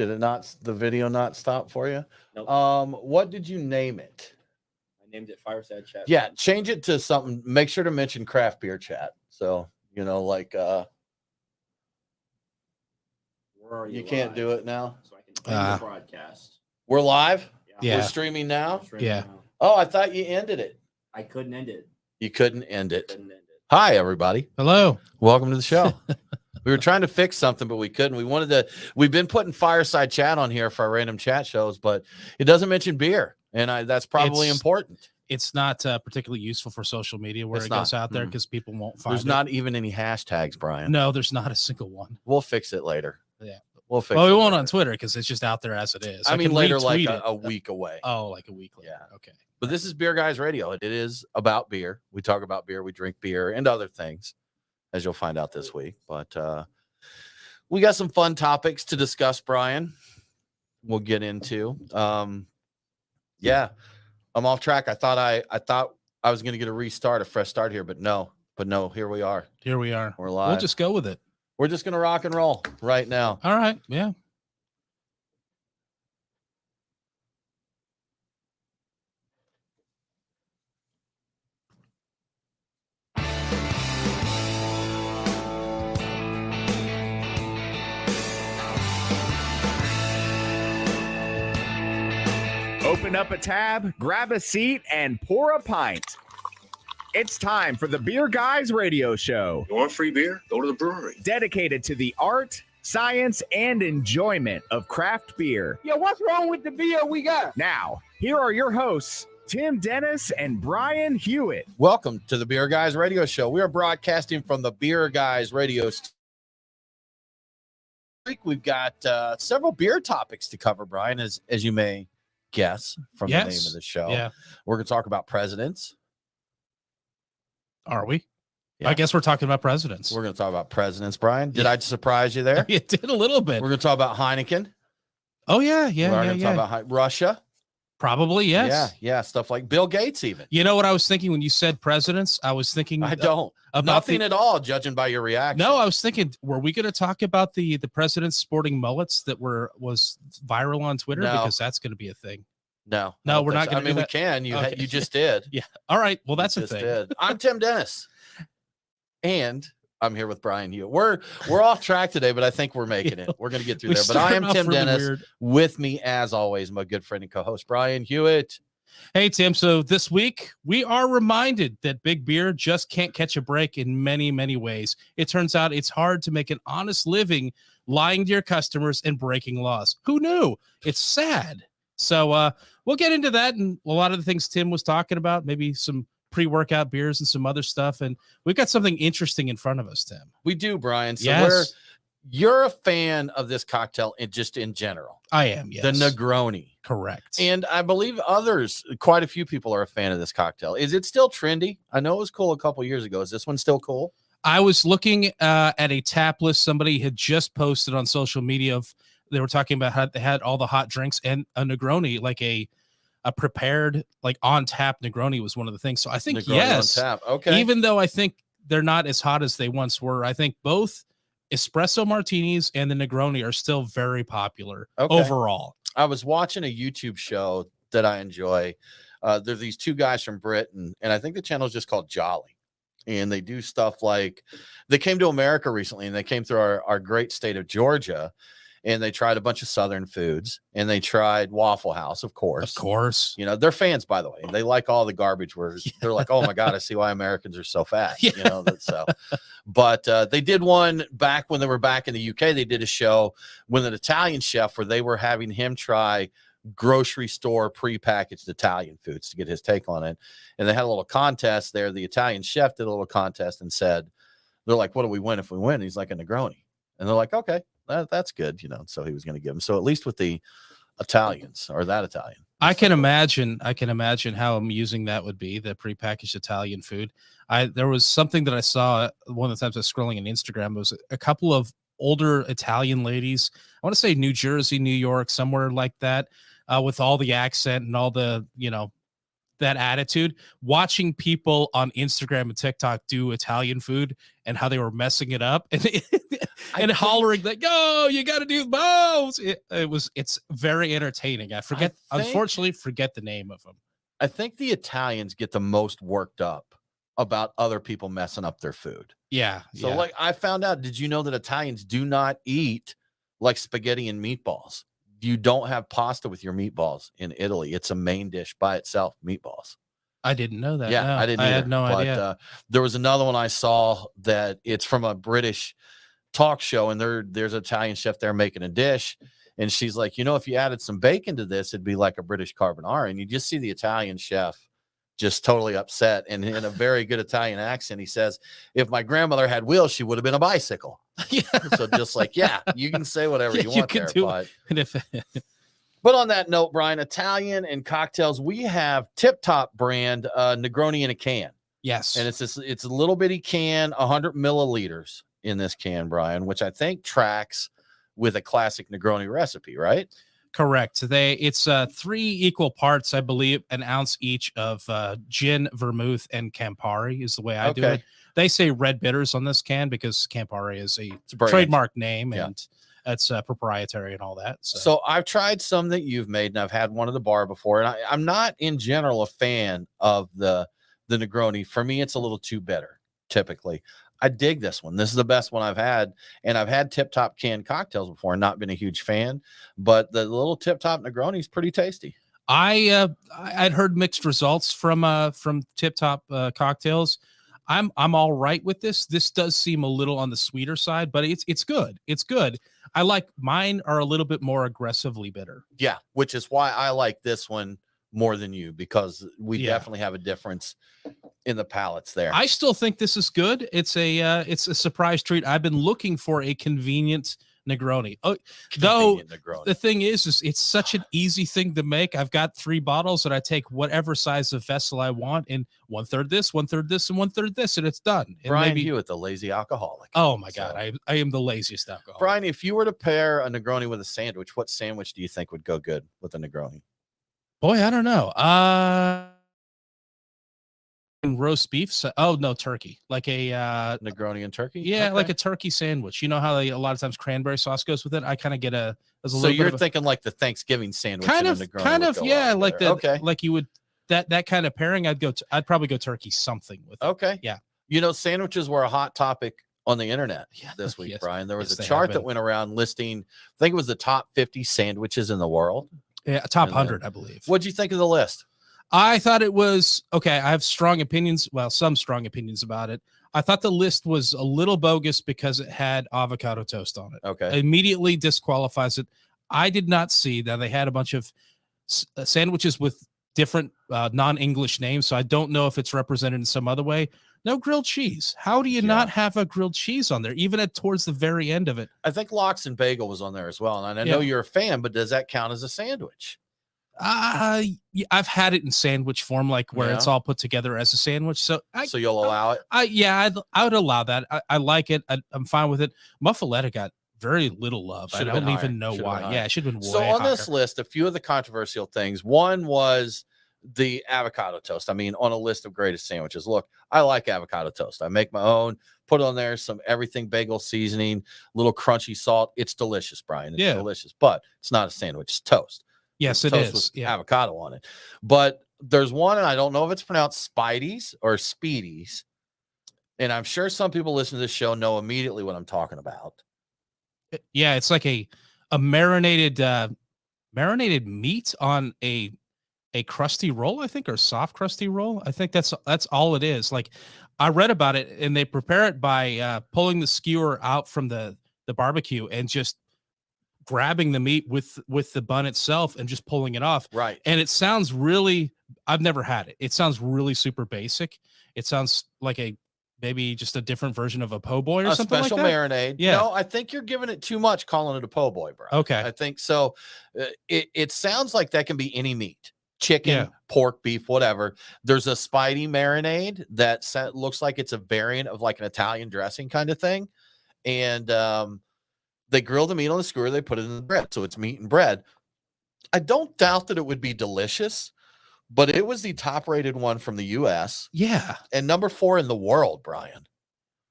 Did it not? The video not stop for you? Nope. What did you name it? I named it Fireside Chat. Yeah, change it to something. Make sure to mention craft beer chat. So like Where are you can't do it now. So I can end the broadcast. We're live. Yeah. We're streaming now. Yeah. Oh, I thought you ended it. I couldn't end it. You couldn't end it. Hi, everybody. Hello. Welcome to the show. We were trying to fix something, but we couldn't. We've been putting Fireside Chat on here for our random chat shows, but it doesn't mention beer. And that's probably important. It's not particularly useful for social media where it goes out there because people won't find There's not even any hashtags, Brian. No, there's not a single one. We'll fix it later. Yeah. We'll fix it. Well, we won't later. on Twitter because it's just out there as it is. I mean, later, like a week away. Oh, like a week later. Yeah. Okay. But this is Beer Guys Radio. It is about beer. We talk about beer. We drink beer and other things, as you'll find out this week. But we got some fun topics to discuss, Brian. We'll get into. Yeah, I'm off track. I thought I was going to get a fresh start here, but no. Here we are. Here we are. We're live. We'll just go with it. We're just going to rock and roll right now. All right. Yeah. Open up a tab, grab a seat, and pour a pint. It's time for the Beer Guys Radio Show. You want free beer? Go to the brewery. Dedicated to the art, science, and enjoyment of craft beer. Yo, what's wrong with the beer we got? Now, here are your hosts, Tim Dennis and Brian Hewitt. Welcome to the Beer Guys Radio Show. We are broadcasting from the Beer Guys Radio Studio. We've got several beer topics to cover, Brian, as you may guess from the name of the show. Yeah. We're going to talk about presidents. Are we? Yeah. I guess we're talking about presidents. We're going to talk about presidents, Brian. Did I surprise you there? It did a little bit. We're going to talk about Heineken. Oh, yeah. We're going to talk about Russia. Probably, yes. Yeah. Stuff like Bill Gates, even. You know what I was thinking when you said presidents? I was thinking I don't. About nothing at all, judging by your reaction. No, I was thinking, were we going to talk about the presidents sporting mullets that was viral on Twitter? No. Because that's going to be a thing. No, we're not going to. I mean, we can. You just did. Yeah. All right. Well, that's you a thing. Did. I'm Tim Dennis, and I'm here with Brian Hewitt. We're off track today, but I think we're making it. We're going to get through there. But I am Tim Dennis. Weird. With me, as always, my good friend and co-host Brian Hewitt. Hey, Tim. So this week we are reminded that big beer just can't catch a break in many, many ways. It turns out it's hard to make an honest living lying to your customers and breaking laws. Who knew? It's sad. So we'll get into that and a lot of the things Tim was talking about, maybe some pre-workout beers and some other stuff. And we've got something interesting in front of us, Tim. We do, Brian. So yes. You're a fan of this cocktail just in general. I am, yes. The Negroni. Correct. And I believe quite a few people are a fan of this cocktail. Is it still trendy? I know it was cool a couple years ago. Is this one still cool? I was looking at a tap list somebody had just posted on social media they were talking about how they had all the hot drinks and a Negroni, like a prepared, like on tap Negroni was one of the things. So I think, Negroni yes, on tap. Okay. Even though I think they're not as hot as they once were, I think both espresso martinis and the Negroni are still very popular overall. I was watching a YouTube show that I enjoy. There are these two guys from Britain, and I think the channel is just called Jolly. And they do stuff like they came to America recently, and they came through our great state of Georgia. And they tried a bunch of Southern foods, and they tried Waffle House, of course. Of course. You know, they're fans, by the way. They like all the garbage words. Yeah. They're like, oh, my God, I see why Americans are so fat. Yeah. You know, so. But they did one back when they were back in the UK. They did a show with an Italian chef where they were having him try grocery store prepackaged Italian foods to get his take on it. And they had a little contest there. The Italian chef did a little contest and said, they're like, what do we win if we win? And he's like, a Negroni. And they're like, okay. That's good, you know. So he was going to give them. So at least with the Italians or that Italian, I can imagine how amusing that would be. The prepackaged Italian food. There was something that I saw one of the times I was scrolling on Instagram. It was a couple of older Italian ladies. I want to say New Jersey, New York, somewhere like that, with all the accent and all the that attitude. Watching people on Instagram and TikTok do Italian food and how they were messing it up and hollering like, "Oh, you got to do bows." It's very entertaining. Unfortunately, forget the name of them. I think the Italians get the most worked up about other people messing up their food. Yeah. So like I found out, did you know that Italians do not eat like spaghetti and meatballs? You don't have pasta with your meatballs in Italy. It's a main dish by itself, meatballs. I didn't know that. Yeah, no, I didn't. I either. had no idea. There was another one I saw that it's from a British talk show, and there's an Italian chef there making a dish, and she's like, if you added some bacon to this, it'd be like a British carbonara. And you just see the Italian chef just totally upset, and in a very good Italian accent, he says, "If my grandmother had wheels, she would have been a bicycle." Yeah. So just like, yeah, you can say whatever you want there, but on that note, Brian, Italian and cocktails, we have Tip Top brand Negroni in a can. Yes. And it's a little bitty can, 100 milliliters in this can, Brian, which I think tracks with a classic Negroni recipe, right? Correct. It's 3 equal parts, I believe, an ounce each of gin, vermouth, and Campari is the way I do it. They say red bitters on this can because Campari is a trademark name and it's proprietary and all that. So I've tried some that you've made, and I've had one at the bar before, and I'm not in general a fan of the Negroni. For me, it's a little too bitter, typically. I dig this one. This is the best one I've had, and I've had Tip Top canned cocktails before and not been a huge fan, but the little Tip Top Negroni is pretty tasty. I'd heard mixed results from Tip Top cocktails. I'm all right with this. This does seem a little on the sweeter side, but it's good. It's good. I like mine are a little bit more aggressively bitter. Yeah, which is why I like this one more than you, because we definitely have a difference in the palates there. I still think this is good. It's a surprise treat. I've been looking for a convenient Negroni. The thing is it's such an easy thing to make. I've got 3 bottles and I take whatever size of vessel I want, and 1/3 this, 1/3 this, and 1/3 this, and it's done. And Brian Hewitt, the lazy alcoholic. Oh my God, I am the laziest alcoholic. Brian, if you were to pair a Negroni with a sandwich, what sandwich do you think would go good with a Negroni? Boy, I don't know. Roast beef. Turkey. Like a Negroni and turkey. Yeah, okay. Like a turkey sandwich. You know how a lot of times cranberry sauce goes with it. I kind of get so you're thinking like the Thanksgiving sandwich. Kind of. Yeah, like like you would that kind of pairing. I'd probably go turkey something with it. Okay. Yeah. Sandwiches were a hot topic on the internet this week, Brian. There was a chart that went around listing, I think it was the top 50 sandwiches in the world. Yeah, top 100, I believe. What'd you think of the list? I thought it was okay. I have strong opinions. Well, some strong opinions about it. I thought the list was a little bogus because it had avocado toast on it. Okay. Immediately disqualifies it. I did not see that they had a bunch of sandwiches with different non-English names. So I don't know if it's represented in some other way. No grilled cheese. How do you not have a grilled cheese on there, even towards the very end of it? I think lox and bagel was on there as well. And I know you're a fan, but does that count as a sandwich? I've had it in sandwich form, like where it's all put together as a sandwich. So you'll allow it? I would allow that. I like it. I'm fine with it. Muffaletta got very little love. I don't even know why. Yeah, it should have been way So on higher. this list, a few of the controversial things. One was the avocado toast. I mean, on a list of greatest sandwiches. Look, I like avocado toast. I make my own, put on there some everything bagel seasoning, little crunchy salt. It's delicious, Brian. It's delicious, but it's not a sandwich. It's toast. Yes, it is. With avocado on it. But there's one, and I don't know if it's pronounced Spideys or Speedies. And I'm sure some people listening to this show know immediately what I'm talking about. Yeah, it's like a marinated meat on a crusty roll, I think, or soft crusty roll. I think that's all it is. Like, I read about it, and they prepare it by pulling the skewer out from the barbecue and just grabbing the meat with the bun itself and just pulling it off. Right. And it sounds really, I've never had it. It sounds really super basic. It sounds like maybe just a different version of a po' boy or something like that. A special marinade. Yeah. No, I think you're giving it too much calling it a po' boy, bro. Okay. I think so. It sounds like that can be any meat. Chicken, pork, beef, whatever. There's a Spidey marinade that looks like it's a variant of like an Italian dressing kind of thing. And they grill the meat on the skewer. They put it in the bread. So it's meat and bread. I don't doubt that it would be delicious, but it was the top rated one from the US Yeah. and number 4 in the world, Brian.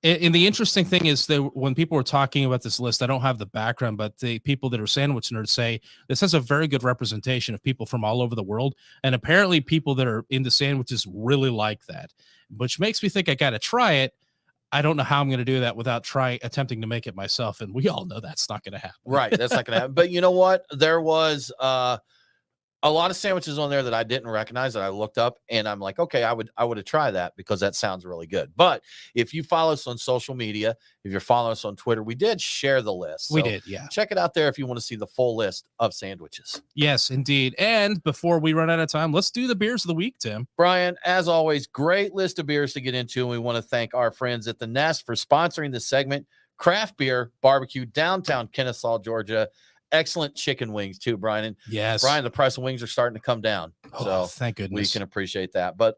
And the interesting thing is that when people were talking about this list, I don't have the background, but the people that are sandwich nerds say this has a very good representation of people from all over the world. And apparently people that are into sandwiches really like that, which makes me think I got to try it. I don't know how I'm going to do that without attempting to make it myself. And we all know that's not going to happen. Right. That's not going to happen. But you know what? There was a lot of sandwiches on there that I didn't recognize that I looked up, and I'm like, okay, I would have tried that because that sounds really good. But if you follow us on social media, if you're following us on Twitter, we did share the list. We did, yeah. Check it out there if you want to see the full list of sandwiches. Yes, indeed. And before we run out of time, let's do the beers of the week, Tim. Brian, as always, great list of beers to get into, and we want to thank our friends at the Nest for sponsoring this segment. Craft beer barbecue, downtown Kennesaw, Georgia. Excellent chicken wings too, Brian. And yes, Brian, the price of wings are starting to come down. So thank goodness we can appreciate that. But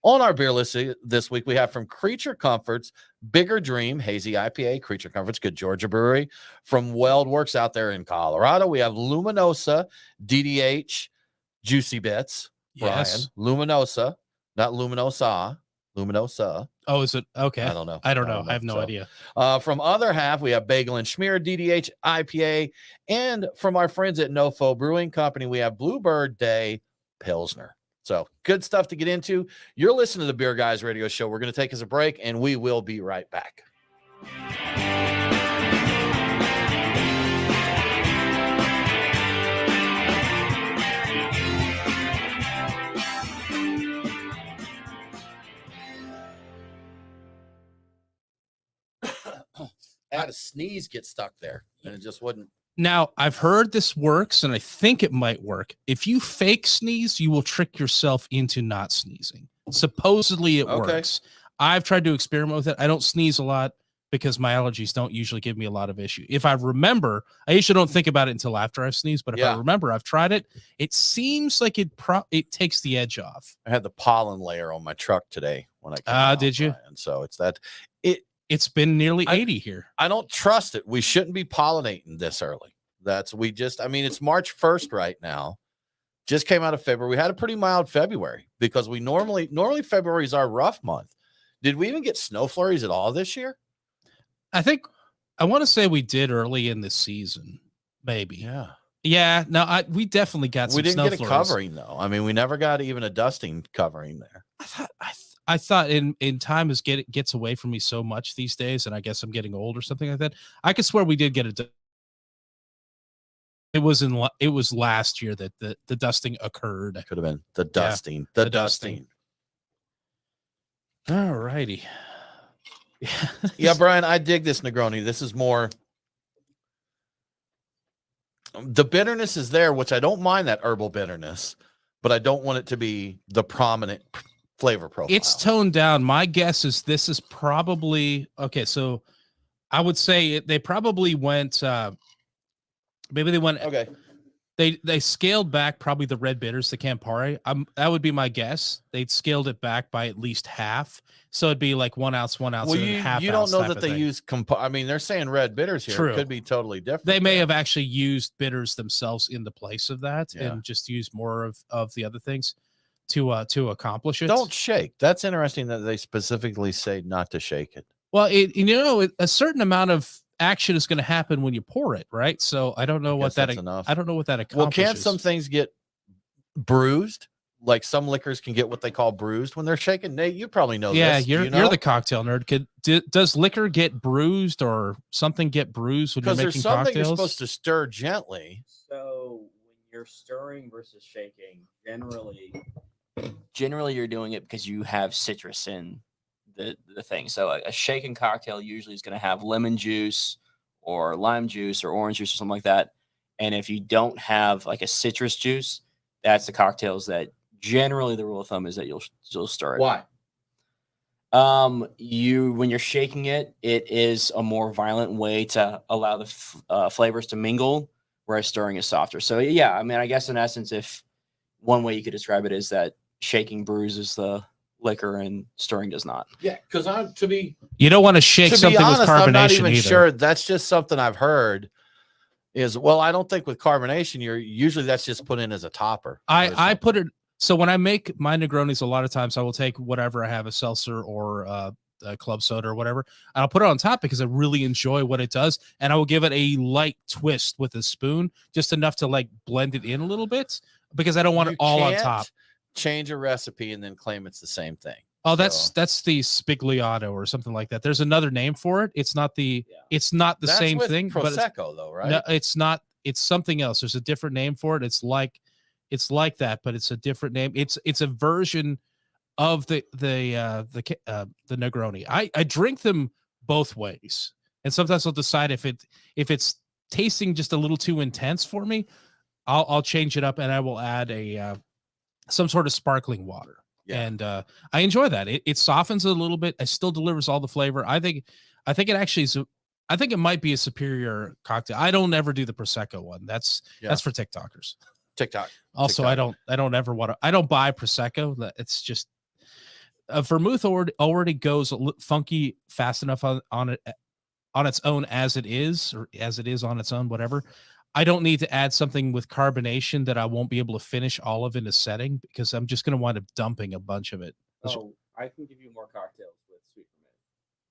on our beer list this week, we have from Creature Comforts, Bigger Dream, Hazy IPA, Creature Comforts, good Georgia brewery. From Weld Works out there in Colorado, we have Luminosa, DDH, Juicy Bits. Yes. Brian, Luminosa, not Luminosa, Luminosa. Oh, is it? Okay. I don't know. I don't know. I have no idea. From Other Half, we have Bagel and Schmear, DDH IPA. And from our friends at Nofo Brewing Company, we have Bluebird Day Pilsner. So good stuff to get into. You're listening to the Beer Guys Radio Show. We're going to take us a break, and we will be right back. I had a sneeze get stuck there, and it just wouldn't. Now, I've heard this works, and I think it might work. If you fake sneeze, you will trick yourself into not sneezing. Supposedly it works. I've tried to experiment with it. I don't sneeze a lot because my allergies don't usually give me a lot of issue. If I remember, I usually don't think about it until after I've sneezed, but if I remember, I've tried it. It seems like it takes the edge off. I had the pollen layer on my truck today when I came out, did you? And so it's that it's been nearly 80 here. I don't trust it. We shouldn't be pollinating this early. It's March 1st right now. Just came out of February. We had a pretty mild February because we normally February is our rough month. Did we even get snow flurries at all this year? I want to say we did early in the season, maybe. Yeah. Yeah. No, we definitely got some. We didn't snow get a flurries. covering though. I mean, we never got even a dusting covering there. I thought in time gets away from me so much these days, and I guess I'm getting old or something like that. I could swear we did get it was last year that the dusting occurred. Could have been the dusting. Yeah, the dusting. All righty. Yeah, Brian, I dig this Negroni. This is more. The bitterness is there, which I don't mind that herbal bitterness, but I don't want it to be the prominent flavor profile. It's toned down. My guess is this is probably okay. So I would say they probably went. Maybe they went. Okay. They scaled back probably the red bitters, the Campari. That would be my guess. They'd scaled it back by at least half, so it'd be like 1 ounce, Well, and a half. you don't know ounce that type they of thing. use. I mean, they're saying red bitters here. True. It could be totally different. They may have actually used bitters themselves in the place of that, Yeah. and just use more of the other things to accomplish it. Don't shake. That's interesting that they specifically say not to shake it. Well, a certain amount of action is going to happen when you pour it, right? So I don't know what that. Enough. I don't know what that Well, accomplishes. can't some things get bruised? Like some liquors can get what they call bruised when they're shaken. Nate, you probably know Yeah, this. you're the cocktail nerd. Does liquor get bruised or something get bruised when you're because making there's something cocktails? you're supposed to stir gently. So when you're stirring versus shaking, generally you're doing it because you have citrus in the thing. So a shaken cocktail usually is going to have lemon juice or lime juice or orange juice or something like that. And if you don't have like a citrus juice, that's the cocktails that generally the rule of thumb is that you'll stir it. Why? When you're shaking it, it is a more violent way to allow the flavors to mingle, whereas stirring is softer. So yeah, I mean, I guess in essence, if one way you could describe it is that shaking bruises the liquor and stirring does not. Yeah, because You don't want to shake something honest, with carbonation I'm not even either. sure. That's just something I've heard. I don't think with carbonation, that's just put in as a topper. I put it. So when I make my Negronis, a lot of times I will take whatever I have, a seltzer or a club soda or whatever, and I'll put it on top because I really enjoy what it does, and I will give it a light twist with a spoon, just enough to like blend it in a little bit because I don't want it all on top. Change a recipe and then claim it's the same thing. Oh, that's the Spigliato or something like that. There's another name for it. It's not the That's same with thing. Prosecco, though, right? No, it's not. It's something else. There's a different name for it. It's like that, but it's a different name. It's a version of the Negroni. I drink them both ways, and sometimes I'll decide if it's tasting just a little too intense for me, I'll change it up and I will add a some sort of sparkling water. Yeah. And I enjoy that. It softens it a little bit. It still delivers all the flavor. I think it actually is. I think it might be a superior cocktail. I don't ever do the Prosecco one. That's for TikTokers. TikTok. Also, TikTok. I don't ever want to. I don't buy Prosecco. It's just vermouth already goes funky fast enough on it on its own as it is, or as it is on its own, whatever. I don't need to add something with carbonation that I won't be able to finish all of in a setting because I'm just going to wind up dumping a bunch of it. Oh, I can give you more cocktails with sweet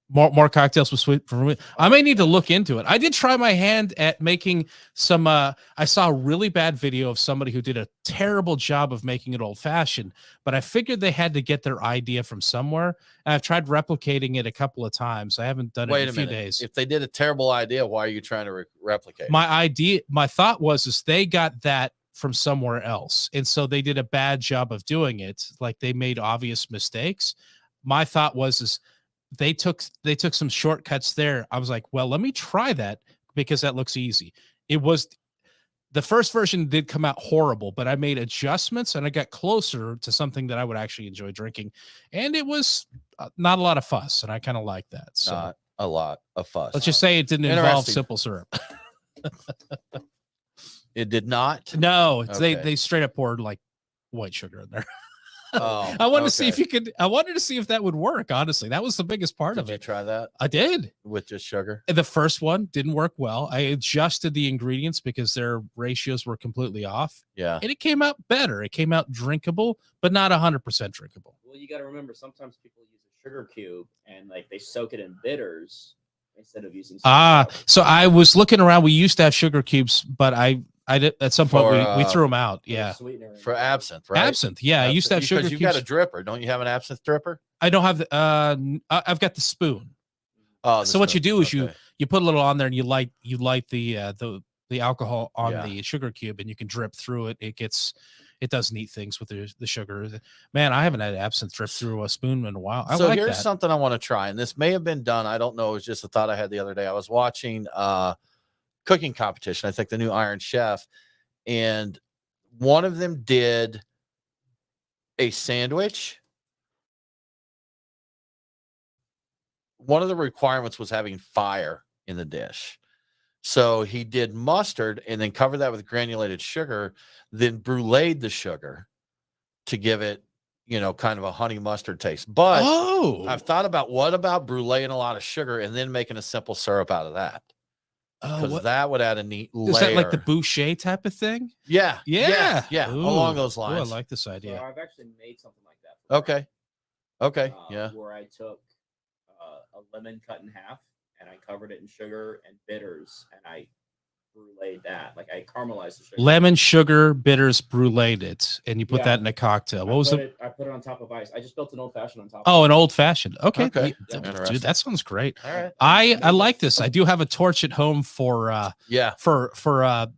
vermouth. More cocktails with sweet vermouth. I may need to look into it. I did try my hand at making some. I saw a really bad video of somebody who did a terrible job of making it old fashioned, but I figured they had to get their idea from somewhere. And I've tried replicating it a couple of times. I haven't done it in a few days. If they did a terrible idea, why are you trying to replicate? My thought was they got that from somewhere else, and so they did a bad job of doing it. Like they made obvious mistakes. My thought was they took some shortcuts there. I was like, well, let me try that because that looks easy. It was the first version did come out horrible, but I made adjustments and I got closer to something that I would actually enjoy drinking. And it was not a lot of fuss. And I kind of like that. So not a lot of fuss. let's just say it didn't involve simple syrup. It did not. No, Okay. they straight up poured like white sugar in there. Oh, I wanted to see if you could. I wanted to see if that would work. Honestly, that was the biggest part of Did you it. try that I did. with just sugar? The first one didn't work well. I adjusted the ingredients because their ratios were completely off, Yeah. and it came out better. It came out drinkable, but not 100% drinkable. Well, you got to remember, sometimes people use a sugar cube and like they soak it in bitters instead of using. So I was looking around. We used to have sugar cubes, but I did at some point we threw them out. Yeah, For absinthe, right? absinthe. Yeah, I used to have sugar because cubes. you've got a dripper. Don't you have an absinthe dripper? I don't have the. I've got the spoon. Oh, So what you do is you put a little on there and you light the alcohol on the sugar cube and you can drip through it. It does neat things with the sugar. Man, I haven't had absinthe drip through a spoon in a while. So like here's that. something I want to try, and this may have been done. I don't know. It was just a thought I had the other day. I was watching cooking competition. I think the new Iron Chef, and one of them did a sandwich. One of the requirements was having fire in the dish. So he did mustard and then covered that with granulated sugar, then bruleed the sugar to give it, kind of a honey mustard taste. But I've thought about what about bruleeing a lot of sugar and then making a simple syrup out of that? Because that would add a neat layer. Is that like the Boucher type of thing? Yeah. Ooh. Along those lines. Ooh, I like this idea. So I've actually made something like that. Okay. Yeah. Where I took a lemon cut in half and I covered it in sugar and bitters and I bruleed that. Like I caramelized the sugar. Lemon, sugar, bitters, bruleed it, and you put that in a cocktail. What was it? I put it on top of ice. I just built an old fashioned on top. Oh, an old fashioned. Okay. Interesting. Dude, that sounds great. All right. I like this. I do have a torch at home for for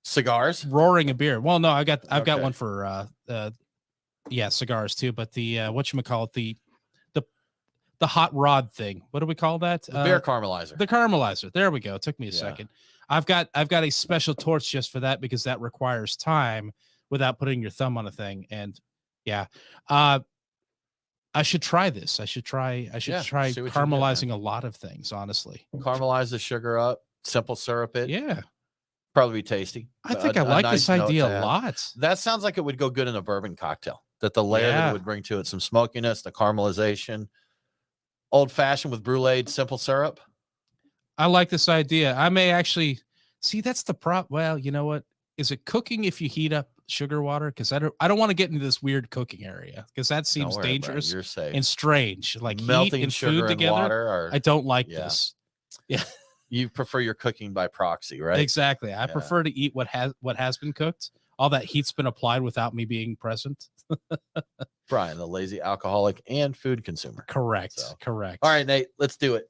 cigars, roaring a beer. Well, no, I've got one for cigars too. But the whatchamacallit, the hot rod thing. What do we call that? The beer caramelizer. The caramelizer. There we go. It took me a second. I've got a special torch just for that because that requires time without putting your thumb on a thing. And I should try this. I should try caramelizing a lot of things, honestly. Caramelize the sugar up, simple syrup it. Yeah. Probably be tasty. I think I like this idea a lot. That sounds like it would go good in a bourbon cocktail. That the layer that it would bring to it, some smokiness, the caramelization. Old fashioned with bruleed simple syrup. I like this idea. I may actually see that's the prop. Well, you know what? Is it cooking if you heat up sugar water? Because I don't want to get into this weird cooking area because that Don't seems worry, Brian, dangerous you're safe. and strange. Like Melting heat and sugar food and together. water, or I don't like yeah. this. Yeah, You prefer your cooking by proxy, right? exactly. I Yeah. prefer to eat what has been cooked. All that heat's been applied without me being present. Brian, the lazy alcoholic and food consumer. Correct. So. Correct. All right, Nate, let's do it.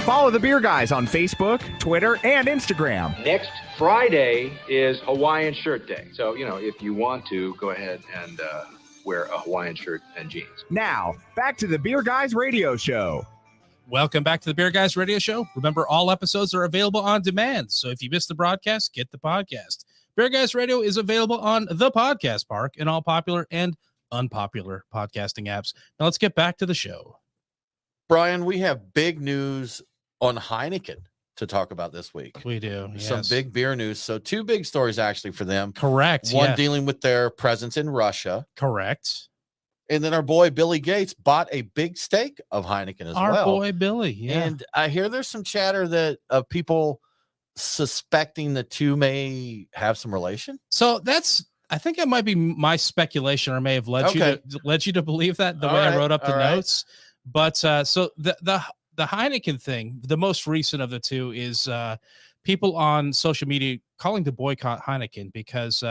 Follow the Beer Guys on Facebook, Twitter, and Instagram. Next Friday is Hawaiian Shirt Day. So, if you want to, go ahead and wear a Hawaiian shirt and jeans. Now, back to the Beer Guys radio show. Welcome back to the Beer Guys Radio Show. Remember, all episodes are available on demand. So if you missed the broadcast, get the podcast. Beer Guys Radio is available on the Podcast Park and all popular and unpopular podcasting apps. Now let's get back to the show. Brian, we have big news on Heineken to talk about this week. We do. Some Yes. big beer news. So 2 big stories actually for them. Correct. One yeah. dealing with their presence in Russia. Correct. And then our boy Billy Gates bought a big stake of Heineken as Our well. boy Billy. Yeah. And I hear there's some chatter that of people suspecting the two may have some relation. So I think that might be my speculation, or may have led you to believe that the All way right, I wrote up the all right. notes. But so the Heineken thing, the most recent of the two, is people on social media calling to boycott Heineken because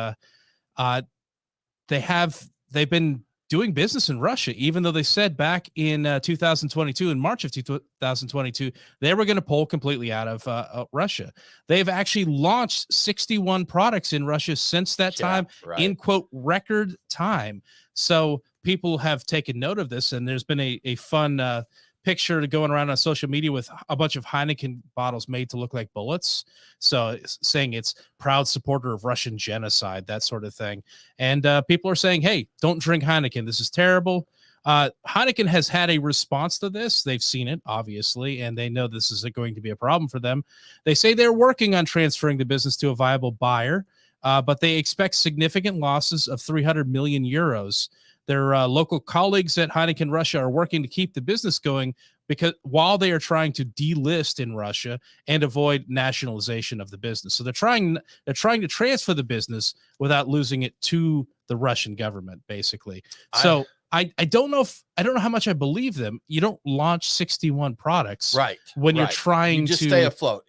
they've been doing business in Russia, even though they said back in 2022, in March of 2022, they were going to pull completely out of Russia. They've actually launched 61 products in Russia since that time, right. in quote record time. So people have taken note of this, and there's been a fun picture going around on social media with a bunch of Heineken bottles made to look like bullets. So saying it's proud supporter of Russian genocide, that sort of thing. And people are saying, hey, don't drink Heineken. This is terrible. Heineken has had a response to this. They've seen it, obviously, and they know this is going to be a problem for them. They say they're working on transferring the business to a viable buyer, but they expect significant losses of 300 million euros. Their local colleagues at Heineken Russia are working to keep the business going because while they are trying to delist in Russia and avoid nationalization of the business. So they're trying to transfer the business without losing it to the Russian government, basically. So I don't know how much I believe them. You don't launch 61 products when you're trying to stay stay afloat.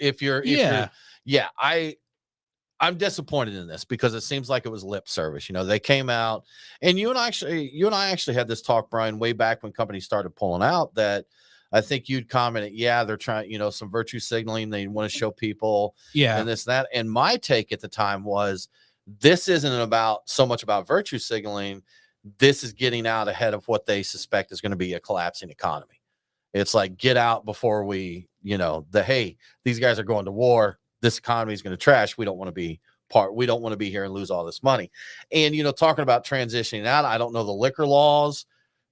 I'm disappointed in this because it seems like it was lip service. They came out, and you and I actually had this talk, Brian, way back when companies started pulling out, that I think you'd commented, they're trying, some virtue signaling. They want to show people, and this, that. And my take at the time was, this isn't so much about virtue signaling. This is getting out ahead of what they suspect is going to be a collapsing economy. It's like, get out before we, hey, these guys are going to war. This economy is going to trash. We don't want to be here and lose all this money. And, talking about transitioning out, I don't know the liquor laws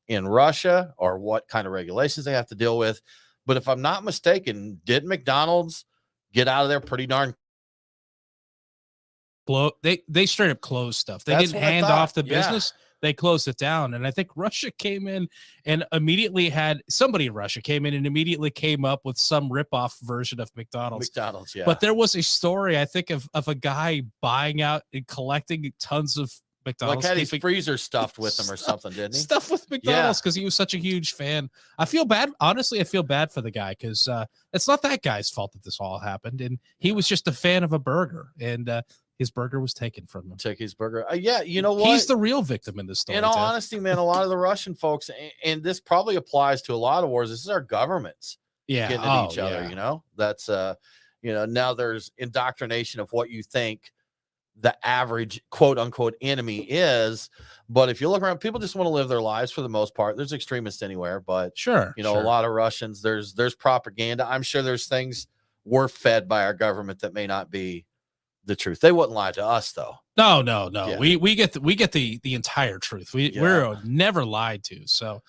in Russia or what kind of regulations they have to deal with. But if I'm not mistaken, did McDonald's get out of there pretty darn? They straight up closed stuff. They didn't hand off the business. They closed it down. And I think Russia came in and immediately somebody in Russia came in and immediately came up with some ripoff version of McDonald's. Yeah. But there was a story, I think, of a guy buying out and collecting tons of McDonald's. Like had his freezer stuffed with him or something, didn't he? Stuff with McDonald's because he was such a huge fan. I feel bad. Honestly, I feel bad for the guy because it's not that guy's fault that this all happened. And he was just a fan of a burger. And his burger was taken from him. Took his burger. You know what? He's the real victim in this story. In all honesty, man, a lot of the Russian folks, and this probably applies to a lot of wars, this is our governments getting at each other, That's, now there's indoctrination of what you think the average quote unquote enemy is. But if you look around, people just want to live their lives for the most part. There's extremists anywhere, but sure. A lot of Russians, there's propaganda. I'm sure there's things we're fed by our government that may not be the truth. They wouldn't lie to us though. No. Yeah. We get the entire truth. We're never lied to. So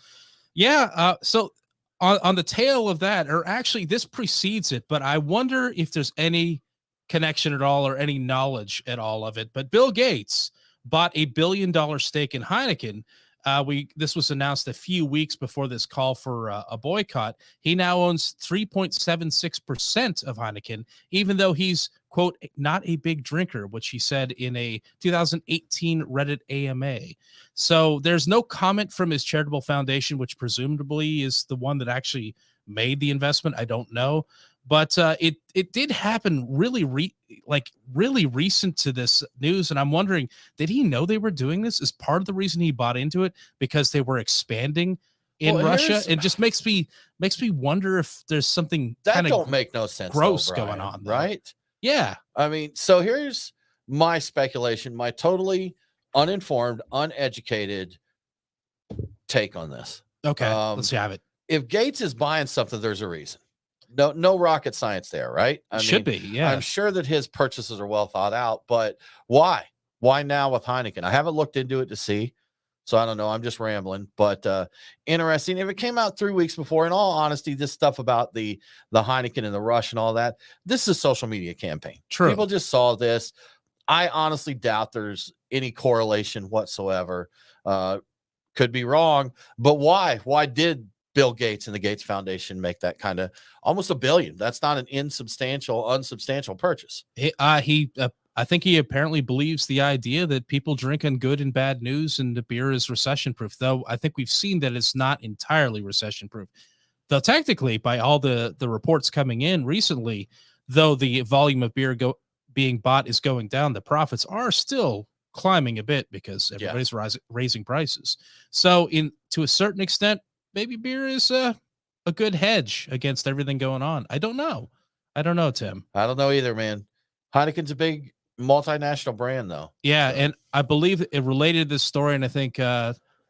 so on the tail of that, or actually this precedes it, but I wonder if there's any connection at all or any knowledge at all of it. But Bill Gates bought $1 billion stake in Heineken. This was announced a few weeks before this call for a boycott. He now owns 3.76% of Heineken, even though he's, quote, not a big drinker, which he said in a 2018 Reddit AMA. So there's no comment from his charitable foundation, which presumably is the one that actually made the investment. I don't know. But it did happen really recent to this news. And I'm wondering, did he know they were doing this? Is part of the reason he bought into it because they were expanding in Russia? It just makes me wonder if there's something that don't make no sense, gross though, Brian, going on, though. Right? Yeah. I mean, so here's my speculation, my totally uninformed, uneducated take on this. Okay, let's have it. If Gates is buying something, there's a reason. No rocket science there, right? Should be, yeah. I'm sure that his purchases are well thought out, but why? Why now with Heineken? I haven't looked into it to see, so I don't know. I'm just rambling, but interesting. If it came out 3 weeks before, in all honesty, this stuff about the Heineken and the rush and all that, this is a social media campaign. True. People just saw this. I honestly doubt there's any correlation whatsoever. Could be wrong, but why? Why did Bill Gates and the Gates Foundation make that kind of almost $1 billion? That's not an unsubstantial purchase. I think he apparently believes the idea that people drink on good and bad news, and the beer is recession proof. Though I think we've seen that it's not entirely recession proof. Though technically, by all the reports coming in recently, though the volume of beer being bought is going down, the profits are still climbing a bit because everybody's raising prices. So to a certain extent, maybe beer is a good hedge against everything going on. I don't know, Tim. I don't know either, man. Heineken's a big multinational brand, though. Yeah, so. And I believe it related to this story, and I think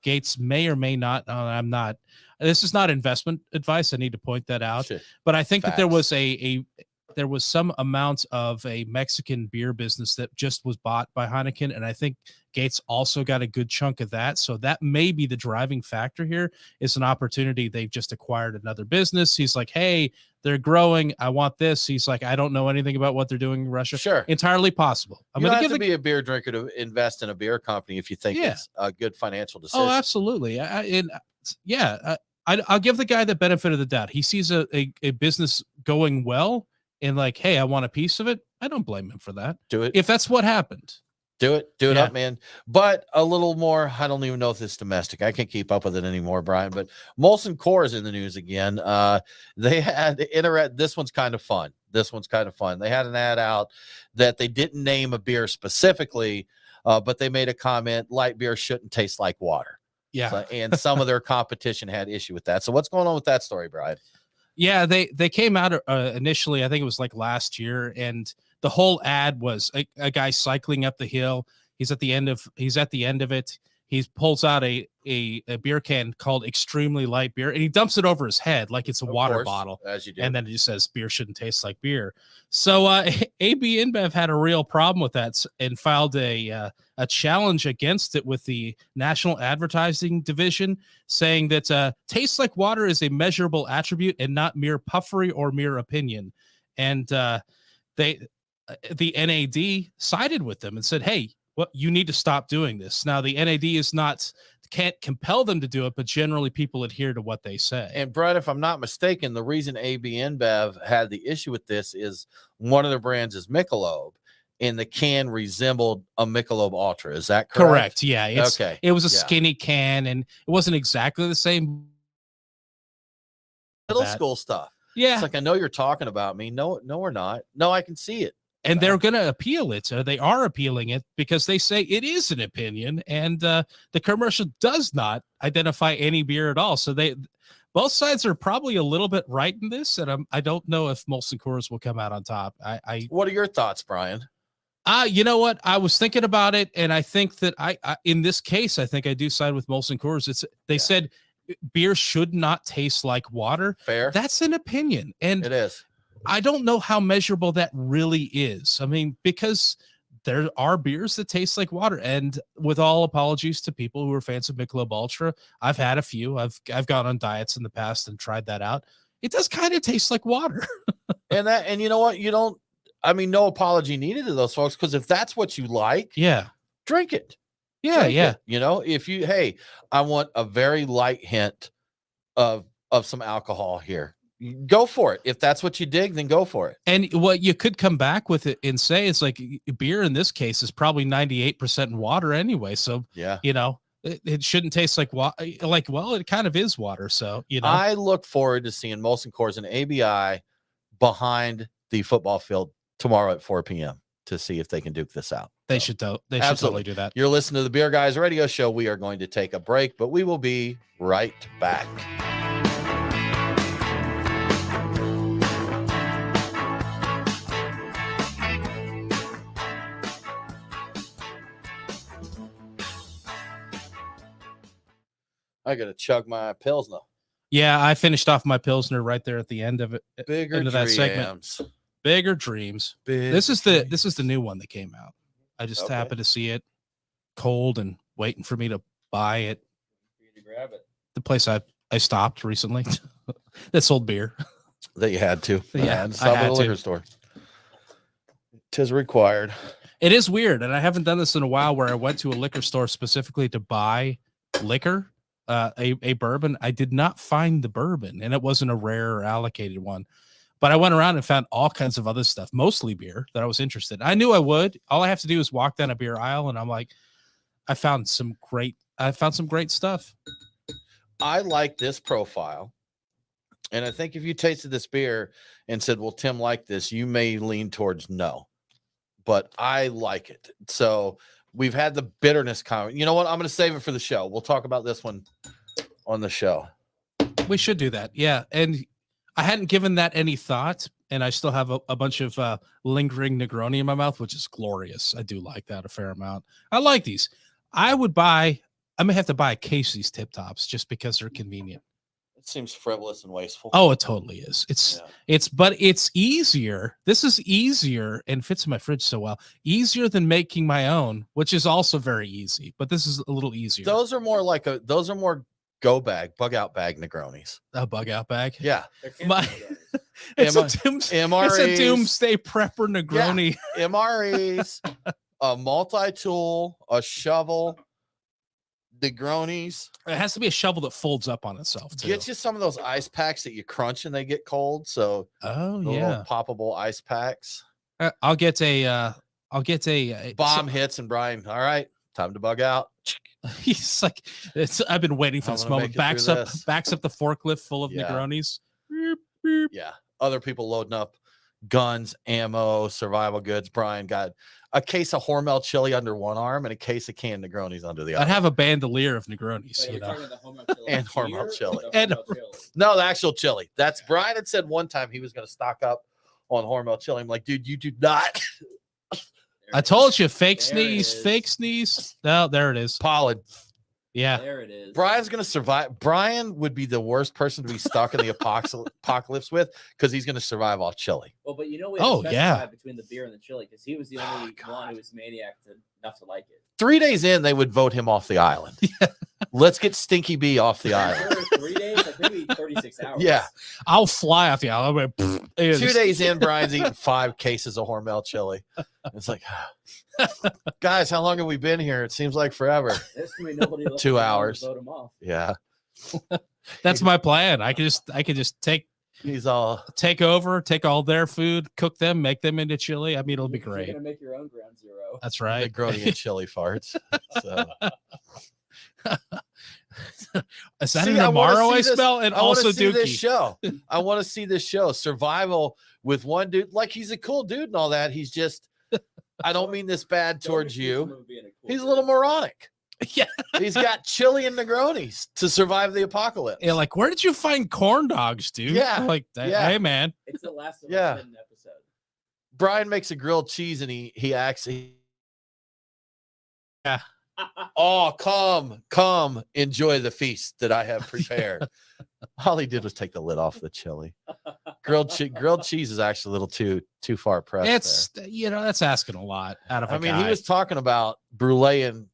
Gates may or may not. I'm not. This is not investment advice. I need to point that out. Shit. But I think Facts. that there was some amount of a Mexican beer business that just was bought by Heineken, and I think Gates also got a good chunk of that. So that may be the driving factor here. It's an opportunity. They've just acquired another business. He's like, hey, they're growing. I want this. He's like, I don't know anything about what they're doing in Russia. Sure. Entirely possible. I'm going to give be a beer drinker to invest in a beer company if you think it's a good financial decision. Oh, absolutely. I'll give the guy the benefit of the doubt. He sees a business going well, and like, hey, I want a piece of it. I don't blame him for that. Do it. If that's what happened. Do it up, man. But a little more, I don't even know if it's domestic. I can't keep up with it anymore, Brian. But Molson Coors in the news again. They had this one's kind of fun. They had an ad out that they didn't name a beer specifically, but they made a comment, light beer shouldn't taste like water. Yeah. And some of their competition had issue with that. So what's going on with that story, Brian? Yeah, they came out initially, I think it was like last year, and the whole ad was a guy cycling up the hill. He's at the end of it. He pulls out a beer can called Extremely Light Beer, and he dumps it over his head like it's a water bottle. As you do. And then it just says beer shouldn't taste like beer. So AB InBev had a real problem with that and filed a challenge against it with the National Advertising Division, saying that taste like water is a measurable attribute and not mere puffery or mere opinion. And the NAD sided with them and said, hey, you need to stop doing this. Now, the NAD can't compel them to do it, but generally people adhere to what they say. And Brett, if I'm not mistaken, the reason AB InBev had the issue with this is one of their brands is Michelob, and the can resembled a Michelob Ultra. Is that correct? Correct. Yeah. It was a skinny can, and it wasn't exactly the same. Middle school stuff. Yeah. It's like, I know you're talking about me. No, we're not. No, I can see it. And they're going to appeal it. They are appealing it because they say it is an opinion, and the commercial does not identify any beer at all. So both sides are probably a little bit right in this, and I don't know if Molson Coors will come out on top. What are your thoughts, Brian? You know what? I was thinking about it, and I think that I in this case, I think I do side with Molson Coors. They said beer should not taste like water. Fair. That's an opinion, and it is. I don't know how measurable that really is. I mean, because there are beers that taste like water, and with all apologies to people who are fans of Michelob Ultra, I've had a few. I've gone on diets in the past and tried that out. It does kind of taste like water. and you know what? You don't. I mean, no apology needed to those folks, because if that's what you like, Yeah. drink it. Yeah. Drink Yeah. it. You know, if you, hey, I want a very light hint of some alcohol here, go for it. If that's what you dig, then go for it. And what you could come back with it and say is like beer in this case is probably 98% water anyway. So, Yeah. you know, it shouldn't taste like water. Like, well, it kind of is water. So, you know, I look forward to seeing Molson Coors and ABI behind the football field tomorrow at 4 p.m. to see if they can duke this out. they So, should totally absolutely do that. You're listening to the Beer Guys Radio Show. We are going to take a break, but we will be right back. I gotta chug my pills now. Yeah, I finished off my Pilsner right there at the end of it. Bigger Into that segment. dreams. Bigger dreams. Bigger This is dreams. the new one that came out. I just Okay. happened to see it cold and waiting for me to buy it. Grab it. The place I stopped recently that sold beer. that you had to. Yeah, I had to I stop at had a to. liquor store. Tis required. It is weird, and I haven't done this in a while where I went to a liquor store specifically to buy liquor, a bourbon. I did not find the bourbon, and it wasn't a rare or allocated one. But I went around and found all kinds of other stuff, mostly beer, that I was interested in. I knew I would. All I have to do is walk down a beer aisle, and I'm like, I found some great stuff. I like this profile. And I think if you tasted this beer and said, well, Tim liked this, you may lean towards no. But I like it. So we've had the bitterness comment. You know what? I'm going to save it for the show. We'll talk about this one on the show. We should do that. Yeah. And I hadn't given that any thought, and I still have a bunch of lingering Negroni in my mouth, which is glorious. I do like that a fair amount. I like these. I may have to buy a case of these Tip Tops just because they're convenient. It seems frivolous and wasteful. Oh, it totally is. But it's easier. This is easier and fits in my fridge so well. Easier than making my own, which is also very easy, but this is a little easier. Those are more go bag, bug out bag Negronis. A bug out bag. Yeah. It's a doomsday prepper Negroni. Yeah. MREs, a multi-tool, a shovel, Negronis. It has to be a shovel that folds up on itself too. Get you some of those ice packs that you crunch and they get cold. So little poppable ice packs. I'll get a bomb hits and Brian. All right, time to bug out. He's like, I've been waiting for this moment. Backs up the forklift full of Negronis. Yeah. Other people loading up guns, ammo, survival goods. Brian got a case of Hormel chili under one arm and a case of canned Negronis under the other. I'd have a bandolier of Negronis, and Hormel chili. And no, the actual chili. That's Brian had said one time he was going to stock up on Hormel chili. I'm like, dude, you do not. I told you, fake sneeze. No, there it is. Pollen. Yeah. There it is. Brian's going to survive. Brian would be the worst person to be stuck in the apocalypse with because he's going to survive off chili. Well, but you know, we between the beer and the chili because he was the only one who was maniac enough to like it. 3 days in, they would vote him off the island. Let's get Stinky B off the island. 3 days, like maybe 36 hours. Yeah. I'll fly off the island. 2 days in, Brian's eating 5 cases of Hormel chili. It's like, guys, how long have we been here? It seems like forever. There's gonna be nobody left 2 hours. Vote him off. Yeah. That's my plan. I could just take over, take all their food, cook them, make them into chili. I mean, it'll be great. You're gonna make your own ground zero. That's right. Negroni and chili farts. So. Is that an Amaro I smell? And also Dookie. Dookie. This show. I want to see this show. Survival with one dude. Like, he's a cool dude and all that. He's just, I don't mean this bad towards you. He's a little moronic. Yeah. He's got chili and Negronis to survive the apocalypse. Yeah, like, where did you find corn dogs, dude? Yeah. Like, hey, man. It's the last of Yeah. the episode. Brian makes a grilled cheese and he acts. Yeah. Oh, come, enjoy the feast that I have prepared. All he did was take the lid off the chili. Grilled cheese is actually a little too far pressed. It's that's asking a lot out of a guy. He was talking about brulee and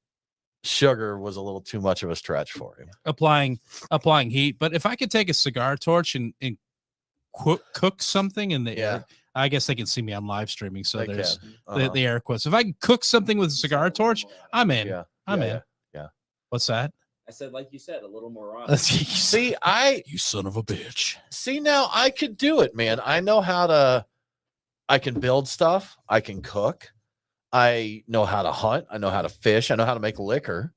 sugar was a little too much of a stretch for him. Applying heat, but if I could take a cigar torch and cook something in the air, I guess they can see me on live streaming, so They there's can. Uh-huh. the air quotes. If I can cook something with a cigar torch, I'm in. Yeah. I'm Yeah, in. yeah. What's that? I said, like you said, a little more See, you son of a bitch. see now I could do it, man. I know how to. I can build stuff. I can cook. I know how to hunt. I know how to fish. I know how to make liquor.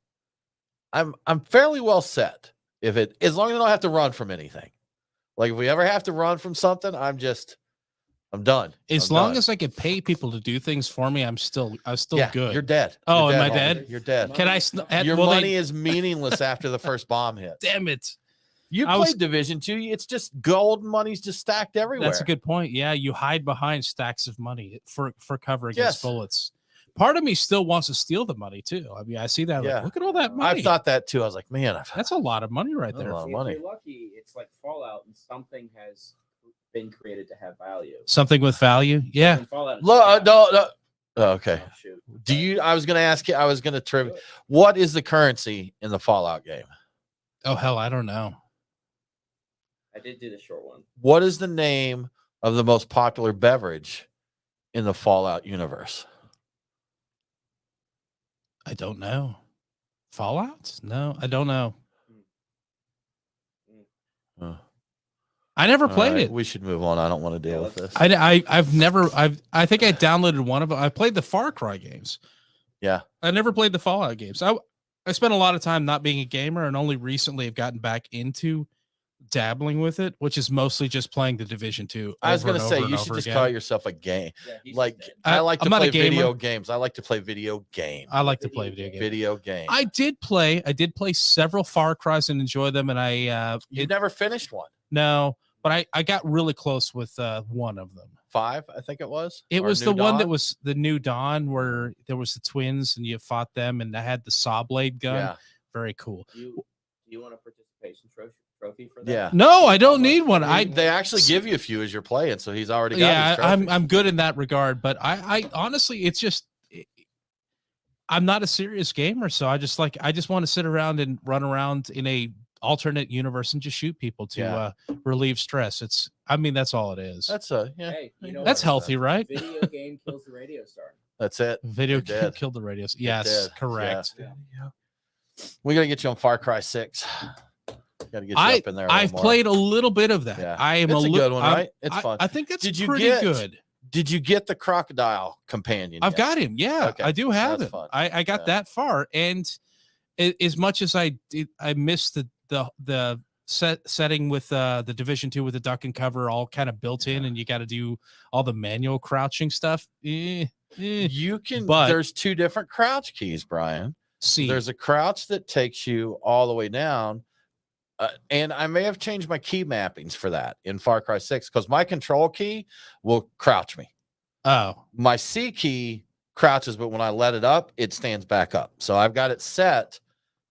I'm fairly well set. As long as I don't have to run from anything. Like if we ever have to run from something, I'm done. As I'm long done. as I can pay people to do things for me, I'm still yeah, good. You're dead. Oh, You're am I homie. dead? You're dead. Can I? Your money is meaningless after the first bomb hits. Damn it! You I played was- Division 2. It's just gold money's just stacked everywhere. That's a good point. Yeah, you hide behind stacks of money for cover against Yes. bullets. Part of me still wants to steal the money too. I mean, I see that. Yeah. Like, look at all that money. I've thought that too. I was like, man, That's a lot of money right That's a there. lot of If money. you're lucky, it's like Fallout, and something has been created to have value. Something with value. Yeah. In Fallout, Look, no. Oh, okay. Oh, shoot. Do you? I was going to ask you. I was going to trivia. What is the currency in the Fallout game? Oh hell, I don't know. I did do the short one. What is the name of the most popular beverage in the Fallout universe? I don't know. Fallout? No, I don't know. Uh, I never all played right, it. We should move on. I don't want to deal with this. I've never. I think I downloaded one of them. I played the Far Cry games. Yeah. I never played the Fallout games. I spent a lot of time not being a gamer, and only recently have gotten back into dabbling with it, which is mostly just playing the Division 2. I was going to say you should just call yourself a game. Yeah, Like I like to I'm not play a gamer. video games. I like to play video games. I like to play video games. Video games. I did play several Far Cries and enjoy them, and You never finished one. no, but I got really close with one of them. 5, I think it was. It Or was New the one that Dawn? was the New Dawn, where there was the twins and you fought them, and I had the saw blade gun. Yeah. Very cool. Do you want a participation trophy for that? Yeah. No, I don't need one. They actually give you a few as you're playing, so he's already got Yeah, his I'm trophies. good in that regard, but I honestly, it's just I'm not a serious gamer, so I just want to sit around and run around in a alternate universe and just shoot people to relieve stress. That's all it is. That's Hey, you know That's what? healthy, right? Video game kills the radio star. That's it. Video You're game dead. killed the radios. You're Yes, dead. correct. Yeah. We gotta get you on Far Cry 6. Gotta get you up in there. I've played a little bit of that. Yeah. I am It's a li- good one, I'm- right? It's fun. I think it's Did you pretty get- good. Did you get the crocodile companion? I've yet? got him. Yeah, Okay, I do have that's him. fun. I got Yeah. that far, and as much as I missed the setting with the Division 2 with the duck and cover all kind of built in, and you got to do all the manual crouching stuff. You can. But- There's 2 different crouch keys, Brian. See, There's a crouch that takes you all the way down. And I may have changed my key mappings for that in Far Cry 6 because my control key will crouch me. oh, My C key crouches, but when I let it up, it stands back up. So I've got it set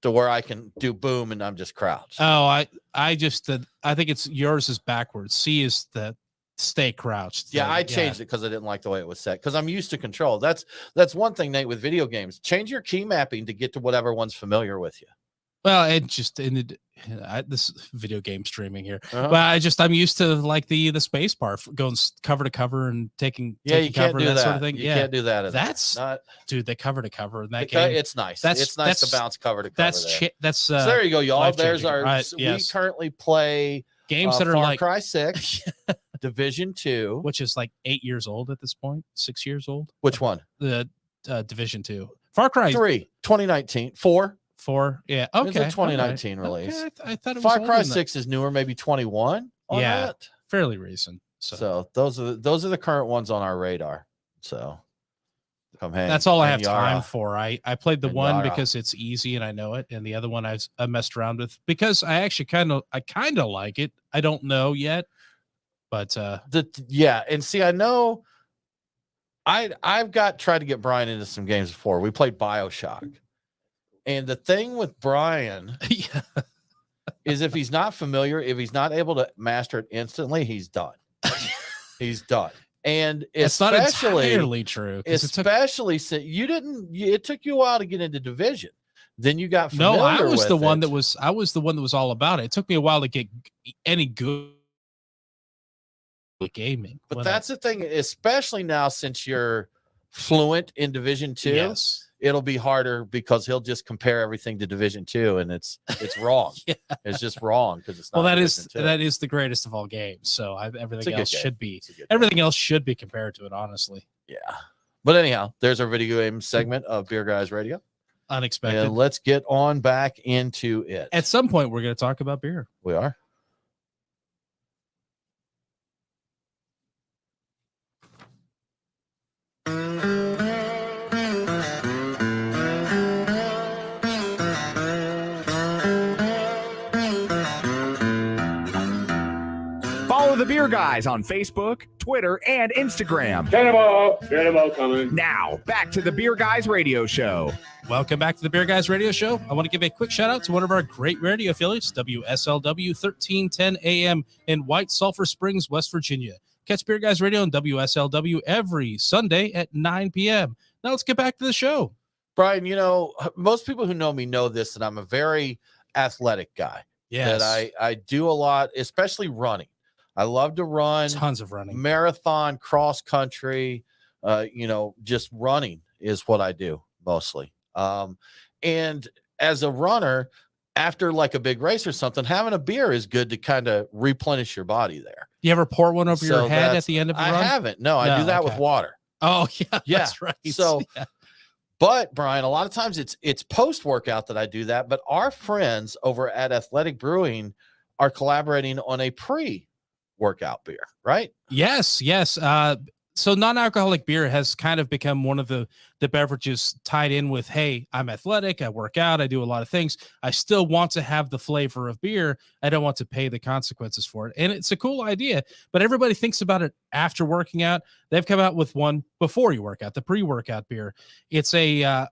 to where I can do boom and I'm just crouched. I think it's yours is backwards. C is the stay crouched. Yeah, thing. I changed it because I didn't like the way it was set because I'm used to control. That's one thing, Nate, with video games. Change your key mapping to get to whatever one's familiar with you. Well, it just this video game streaming here, Uh-huh. but I'm used to like the space bar going cover to cover and taking Yeah, you can't cover, do that. sort of thing. You Yeah, can't do that. in That's that. dude, they cover to cover in that Not, game. it's nice. That's- It's nice to that's- bounce cover to cover. That's there. that's So there you go, y'all. There's life-changing. our. Right, We yes. currently play games that are Far like Cry 6, Division 2. which is like 8 years old at this point, 6 years old. Which one? The Division 2, Far Cry 3, 2019. 4. 4. Yeah, It's okay. a 2019 all right. release. Okay, I thought it was Far older Cry than that. 6 is newer, maybe 21. On Yeah. that. Fairly recent. So those are the current ones on our radar. So come hang. That's all I hang have time Yara. for. I played the And one Yara. because it's easy and I know it, and the other one I messed around with because I actually kind of like it. I don't know yet, but Yeah, and see, I know I've tried to get Brian into some games before. We played BioShock. And the thing with Brian yeah. is if he's not familiar, if he's not able to master it instantly, he's done. He's done. And It's not especially entirely true. 'Cause it took- especially since it took you a while to get into Division. Then you got familiar no, I was with the one it. that was all about it. It took me a while to get any good gaming. But that's the thing, especially now since you're fluent in Division 2. Yes. It'll be harder because he'll just compare everything to Division 2, and it's wrong. Yeah. It's just wrong because it's not. Well, Division 2. that is the greatest of all games. So everything else should be compared to it, honestly. Yeah. But anyhow, there's our video game segment of Beer Guys Radio. Unexpected. And let's get on back into it. At some point, we're going to talk about beer. We are. Follow the Beer Guys on Facebook, Twitter, and Instagram. Cannonball coming. Now, back to the Beer Guys Radio Show. Welcome back to the Beer Guys Radio Show. I want to give a quick shout out to one of our great radio affiliates, WSLW 1310 AM in White Sulphur Springs, West Virginia. Catch Beer Guys Radio on WSLW every Sunday at 9 p.m. Now let's get back to the show. Brian, most people who know me know this, that I'm a very athletic guy. Yes. That I do a lot, especially running. I love to run. Tons of running. Marathon, cross country, just running is what I do mostly. And as a runner, after like a big race or something, having a beer is good to kind of replenish your body there. You ever pour one over your head at the end of a run? I haven't. No, I do that with water. Oh, yeah. That's right. So, but Brian, a lot of times it's post-workout that I do that, but our friends over at Athletic Brewing are collaborating on a pre-workout beer, right? Yes. So non-alcoholic beer has kind of become one of the beverages tied in with, hey, I'm athletic, I work out, I do a lot of things. I still want to have the flavor of beer. I don't want to pay the consequences for it. And it's a cool idea, but everybody thinks about it after working out. They've come out with one before you work out, the pre-workout beer. It's a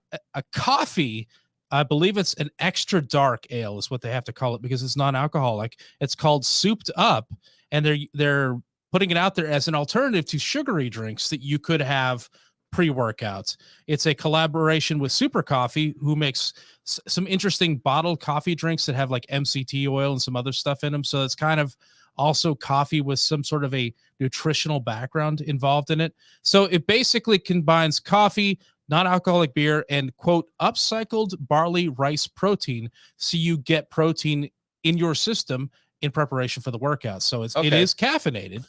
coffee. I believe it's an extra dark ale is what they have to call it because it's non-alcoholic. It's called Souped Up, and they're putting it out there as an alternative to sugary drinks that you could have pre-workouts. It's a collaboration with Super Coffee, who makes some interesting bottled coffee drinks that have like MCT oil and some other stuff in them. So it's kind of also coffee with some sort of a nutritional background involved in it. So it basically combines coffee, non-alcoholic beer, and quote, upcycled barley rice protein. So you get protein in your system in preparation for the workout. So it is caffeinated.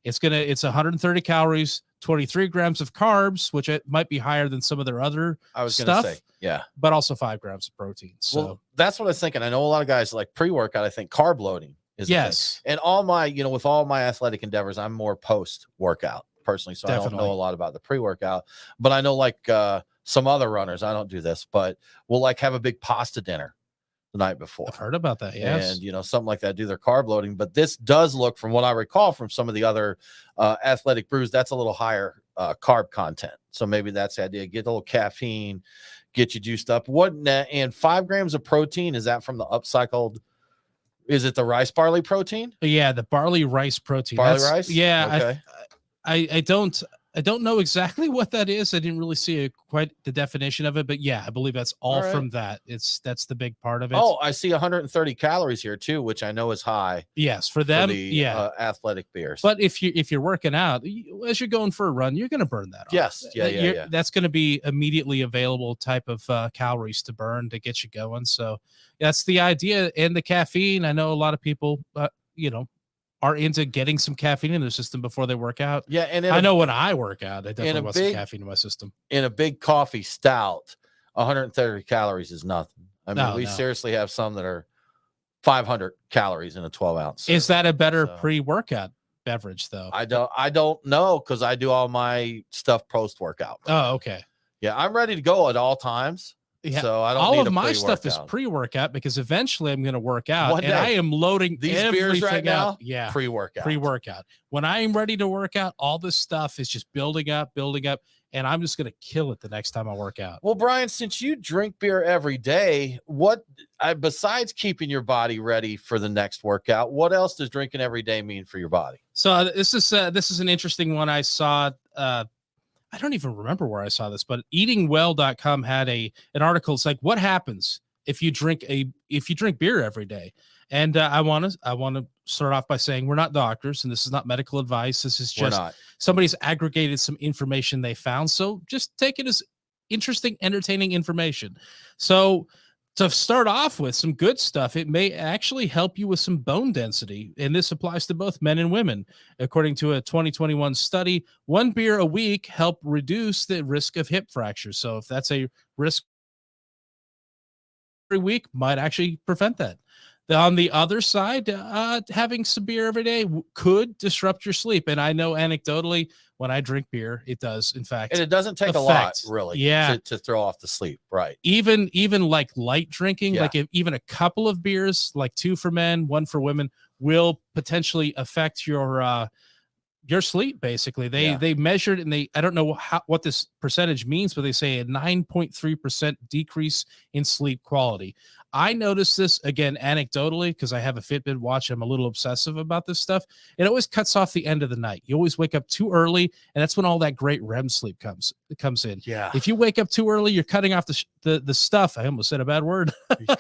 It's 130 calories, 23 grams of carbs, which it might be higher than some of their other stuff, but also 5 grams of protein. So well, that's what I was thinking. I know a lot of guys like pre-workout. I think carb loading is and all my, with all my athletic endeavors, I'm more post-workout personally. So I don't know a lot about the pre-workout, but I know like some other runners, I don't do this, but we'll like have a big pasta dinner the night before. I've heard about that. Yes. And something like that, do their carb loading. But this does look, from what I recall from some of the other athletic brews, that's a little higher carb content. So maybe that's the idea. Get a little caffeine, get you juiced up. And 5 grams of protein, is that from the upcycled? Is it the rice barley protein? Yeah, the barley rice protein. Rice? Yeah. Okay. I don't know exactly what that is. I didn't really see quite the definition of it, but yeah, I believe that's all from that. That's the big part of it. Oh, I see 130 calories here too, which I know is high. Yes, for them, athletic beers. But if you're working out, as you're going for a run, you're going to burn that off. Yes, yeah. That's going to be immediately available type of calories to burn to get you going. So that's the idea. And the caffeine, I know a lot of people, are into getting some caffeine in their system before they work out. Yeah, and I know when I work out, I definitely want some caffeine in my system. In a big coffee stout, 130 calories is nothing. I mean, we seriously have some that are 500 calories in a 12-ounce. Is that a better pre-workout beverage, though? I don't know, because I do all my stuff post-workout. Oh, okay. Yeah, I'm ready to go at all times. Yeah. So I don't all need of my stuff is pre-workout because eventually I'm going to work out and I am loading these beers right now. Yeah. Pre-workout. When I am ready to work out, all this stuff is just building up. And I'm just going to kill it the next time I work out. Well, Brian, since you drink beer every day, besides keeping your body ready for the next workout, what else does drinking every day mean for your body? So this is an interesting one I saw. I don't even remember where I saw this, but eatingwell.com had an article. It's like, what happens if you drink beer every day? And I want to start off by saying we're not doctors and this is not medical advice. This is We're just not. somebody's aggregated some information they found. So just take it as interesting, entertaining information. So to start off with some good stuff, it may actually help you with some bone density. And this applies to both men and women. According to a 2021 study, one beer a week helped reduce the risk of hip fractures. So if that's a risk every week, might actually prevent that. On the other side, having some beer every day could disrupt your sleep. And I know anecdotally, when I drink beer, it does, in fact. And it doesn't take a lot, really, to throw off the sleep, right? Even like light drinking, Yeah. like even a couple of beers, like 2 for men, 1 for women, will potentially affect your sleep. Basically, they measured, and I don't know what this percentage means, but they say a 9.3% decrease in sleep quality. I noticed this again anecdotally because I have a Fitbit watch. I'm a little obsessive about this stuff. It always cuts off the end of the night. You always wake up too early, and that's when all that great REM sleep comes in. Yeah. If you wake up too early, you're cutting off the stuff. I almost said a bad word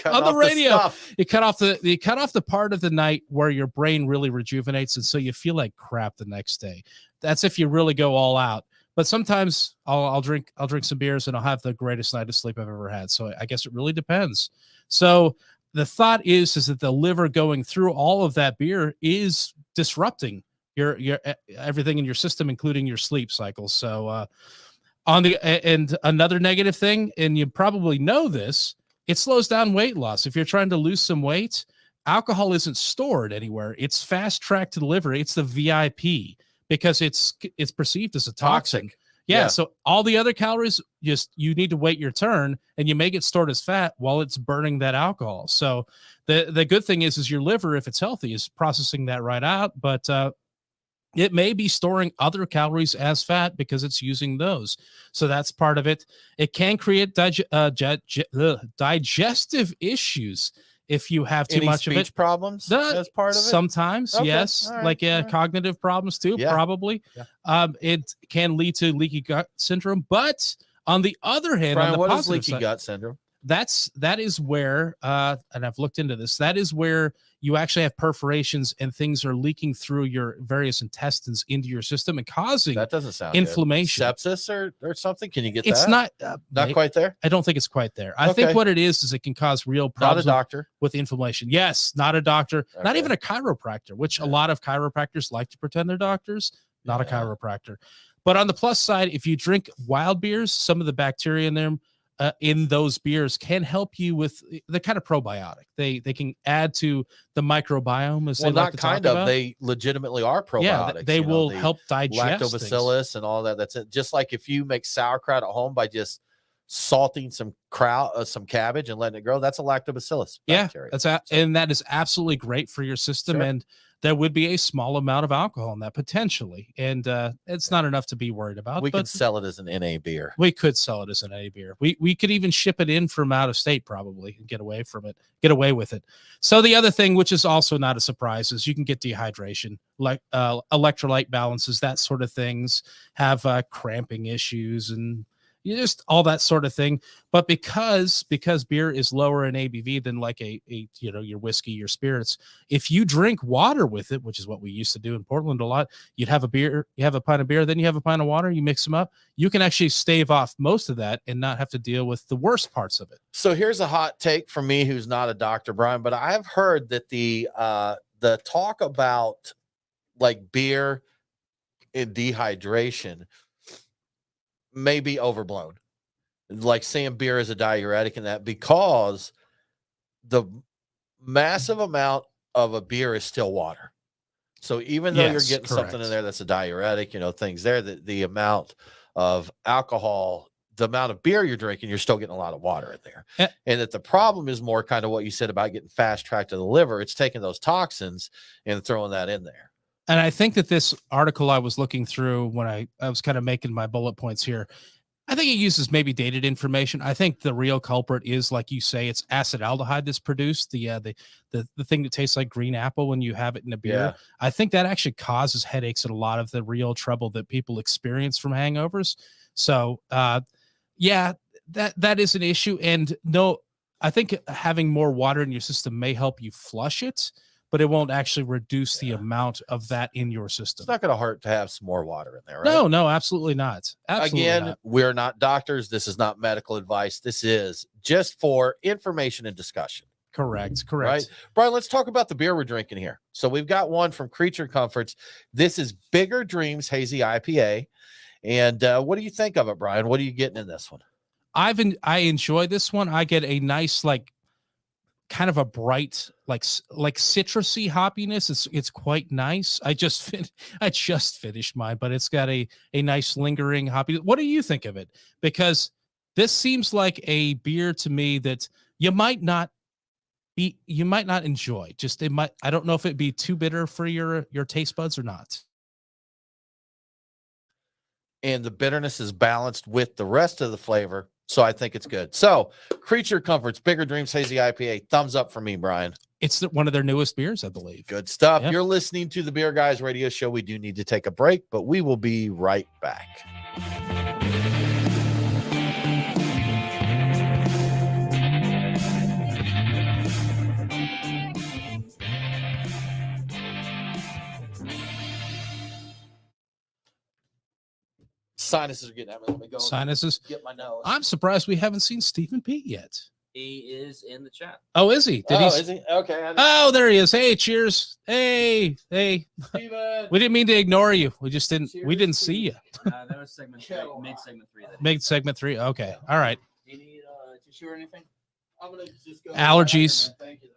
on the radio. You cut off the part of the night where your brain really rejuvenates, and so you feel like crap the next day. That's if you really go all out. But sometimes I'll drink some beers and I'll have the greatest night of sleep I've ever had. So I guess it really depends. So the thought is that the liver going through all of that beer is disrupting your everything in your system, including your sleep cycle. So and another negative thing, and you probably know this, it slows down weight loss. If you're trying to lose some weight, alcohol isn't stored anywhere. It's fast tracked to the liver. It's the VIP because it's perceived as a toxin. Yeah, so all the other calories, you need to wait your turn, and you may get stored as fat while it's burning that alcohol. So the good thing is your liver, if it's healthy, is processing that right out, but it may be storing other calories as fat because it's using those. So that's part of it. It can create digestive issues if you have too much of it. Problems as part of it? Sometimes, Okay. yes. All right. Like cognitive problems too, probably. Yeah. It can lead to leaky gut syndrome. But on the other hand, Brian, on the what is positive leaky side, gut syndrome? that is where, and I've looked into this, that is where you actually have perforations and things are leaking through your various intestines into your system and causing That doesn't sound inflammation. Good. Sepsis or something? Can you get it's that? Not Quite there? I don't think it's quite there. I think what it is it can cause real problems. Not a doctor. With inflammation. Yes, not a doctor, not Okay. even a chiropractor, which a lot of chiropractors like to pretend they're doctors, not a chiropractor. But on the plus side, if you drink wild beers, some of the bacteria in them, in those beers can help you with the kind of probiotic. They can add to the microbiome, as they like to talk about. They legitimately are probiotics. Yeah, they will help digest lactobacillus things. And all that. That's it. Just like if you make sauerkraut at home by just salting some cabbage and letting it grow, that's a lactobacillus bacteria. And that is absolutely great for your system. Sure. And there would be a small amount of alcohol in that potentially, and it's not enough to be worried about. We could sell it as an NA beer. We could sell it as an NA beer. We could even ship it in from out of state probably and get away with it. So the other thing, which is also not a surprise, is you can get dehydration, like electrolyte balances, that sort of things, have cramping issues and just all that sort of thing. But because beer is lower in ABV than like a your whiskey, your spirits, if you drink water with it, which is what we used to do in Portland a lot, you'd have a beer, you have a pint of beer, then you have a pint of water, you mix them up, you can actually stave off most of that and not have to deal with the worst parts of it. So here's a hot take from me, who's not a doctor, Brian, but I've heard that the talk about like beer and dehydration may be overblown, like saying beer is a diuretic and that, because the massive amount of a beer is still water. So even though you're getting something in there that's a diuretic, things there, the amount of alcohol, the amount of beer you're drinking, you're still getting a lot of water in there. And that the problem is more kind of what you said about getting fast tracked to the liver. It's taking those toxins and throwing that in there. And I think that this article I was looking through when I was kind of making my bullet points here, I think it uses maybe dated information. I think the real culprit is, like you say, it's acetaldehyde that's produced, the thing that tastes like green apple when you have it in a beer. Yeah. I think that actually causes headaches and a lot of the real trouble that people experience from hangovers. So, that is an issue. And no, I think having more water in your system may help you flush it. but it won't actually reduce the amount of that in your system. It's not going to hurt to have some more water in there, right? No, absolutely not. Absolutely Again, not. we're not doctors. This is not medical advice. This is just for information and discussion. Correct. Right, Brian, let's talk about the beer we're drinking here. So we've got one from Creature Comforts. This is Bigger Dreams Hazy IPA. And what do you think of it, Brian? What are you getting in this one? I enjoy this one. I get a nice, like, kind of a bright, like citrusy hoppiness. It's quite nice. I just finished mine, but it's got a nice lingering hoppy. What do you think of it? Because this seems like a beer to me that you might not enjoy. Just it might. I don't know if it'd be too bitter for your taste buds or not. And the bitterness is balanced with the rest of the flavor. So I think it's good. So Creature Comforts, Bigger Dreams Hazy IPA. Thumbs up for me, Brian. It's one of their newest beers, I believe. Good stuff. Yep. You're listening to the Beer Guys Radio Show. We do need to take a break, but we will be right back. Sinuses are getting at me. Let me go. Sinuses. Get my nose. I'm surprised we haven't seen Stephen P yet. He is in the chat. Oh, is he? Is he? Okay. Oh, there he is. Hey, cheers. Hey. Steven. We didn't mean to ignore you. We just didn't. Cheers, we didn't see you. That was segment 3, mid segment 3. Mid segment 3. Okay. All right. Do you need tissue or anything? I'm gonna just go. Allergies. Thank you.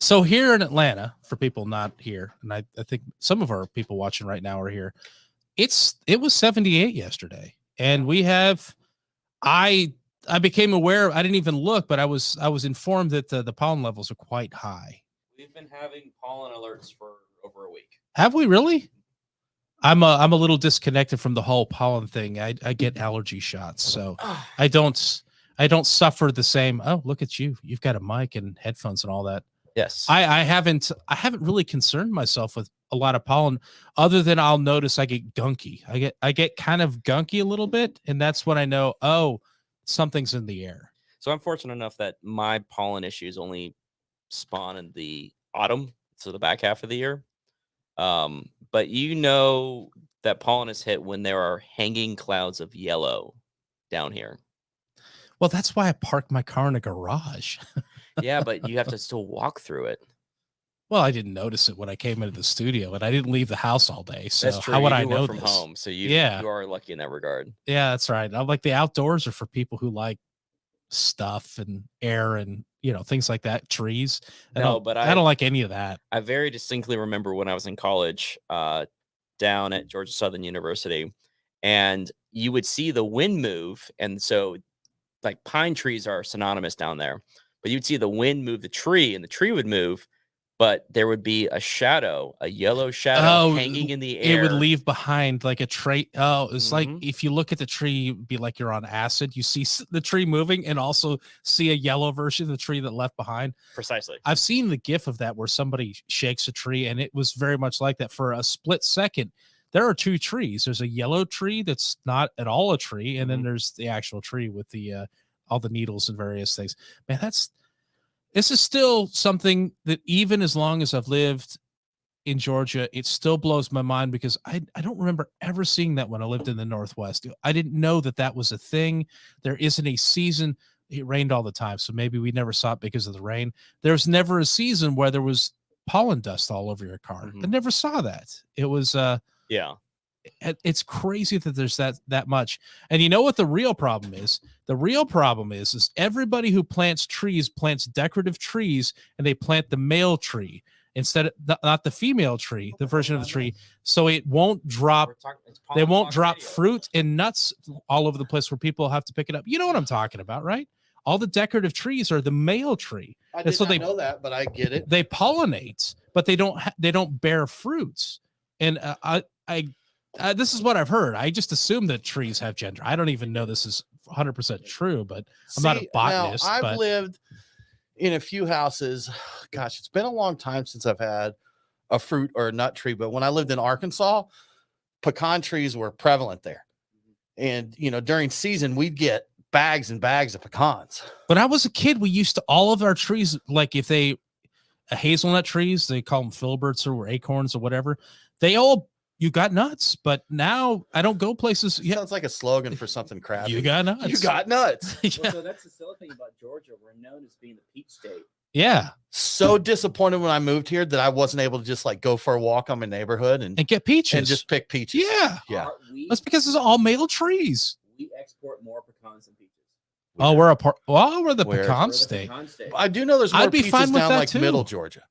So here in Atlanta, for people not here, and I think some of our people watching right now are here. It was 78 yesterday, and we have. I became aware. I didn't even look, but I was informed that the pollen levels are quite high. We've been having pollen alerts for over a week. Have we really? I'm a little disconnected from the whole pollen thing. I get allergy shots, so I don't suffer the same. Oh, look at you! You've got a mic and headphones and all that. Yes, I haven't really concerned myself with a lot of pollen, other than I'll notice I get gunky. I get kind of gunky a little bit, and that's when I know, oh, something's in the air. So I'm fortunate enough that my pollen issues only spawn in the autumn, so the back half of the year. But you know that pollen is hit when there are hanging clouds of yellow down here. Well, that's why I parked my car in a garage. Yeah, but you have to still walk through it. Well, I didn't notice it when I came into the studio, and I didn't leave the house all day. So That's true. how would You I do know work from this? home? So you are lucky in that regard. Yeah, that's right. I'm like, the outdoors are for people who like stuff and air and things like that. Trees. I don't like any of that. I very distinctly remember when I was in college, down at Georgia Southern University, and you would see the wind move, and so like pine trees are synonymous down there. But you'd see the wind move the tree, and the tree would move, but there would be a shadow, a yellow shadow hanging in the air. It would leave behind like a trait. Oh, it's like if you look at the tree, it'd be like you're on acid. You see the tree moving and also see a yellow version of the tree that left behind. Precisely. I've seen the gif of that where somebody shakes a tree, and it was very much like that. For a split second, there are two trees. There's a yellow tree that's not at all a tree, and then there's the actual tree with the all the needles and various things. Man, this is still something that even as long as I've lived in Georgia, it still blows my mind, because I don't remember ever seeing that when I lived in the Northwest. I didn't know that was a thing. There isn't a season. It rained all the time, so maybe we never saw it because of the rain. There's never a season where there was pollen dust all over your car. I never saw that. It was it's crazy that there's that much. And you know what the real problem is? The real problem is everybody who plants trees plants decorative trees, and they plant the male tree instead of not the female tree, the version of the tree, so it won't drop. They won't drop fruit and nuts all over the place where people have to pick it up. You know what I'm talking about, right? All the decorative trees are the male tree. I did not know that, but I get it. They pollinate, but they don't bear fruits. And this is what I've heard. I just assume that trees have gender. I don't even know this is 100% true, but I'm not a botanist. Now, I've lived in a few houses. Gosh, it's been a long time since I've had a fruit or a nut tree. But when I lived in Arkansas, pecan trees were prevalent there. And, during season, we'd get bags and bags of pecans. When I was a kid, we used to, all of our trees, like if they, hazelnut trees, they call them filberts or acorns or whatever. You got nuts, but now I don't go places. Yeah, Sounds like a slogan for something crappy. you got nuts. You got nuts. Yeah. Well, so that's the silly thing about Georgia. We're known as being the peach state. Yeah, So disappointed when I moved here that I wasn't able to just like go for a walk on my neighborhood and and get and just pick peaches. Yeah, Yeah. that's because it's all male trees. We export more pecans than peaches. Oh, we're the We're- pecan We're the state. pecan state. I do know there's more I'd be peaches fine with down that like too. middle Georgia.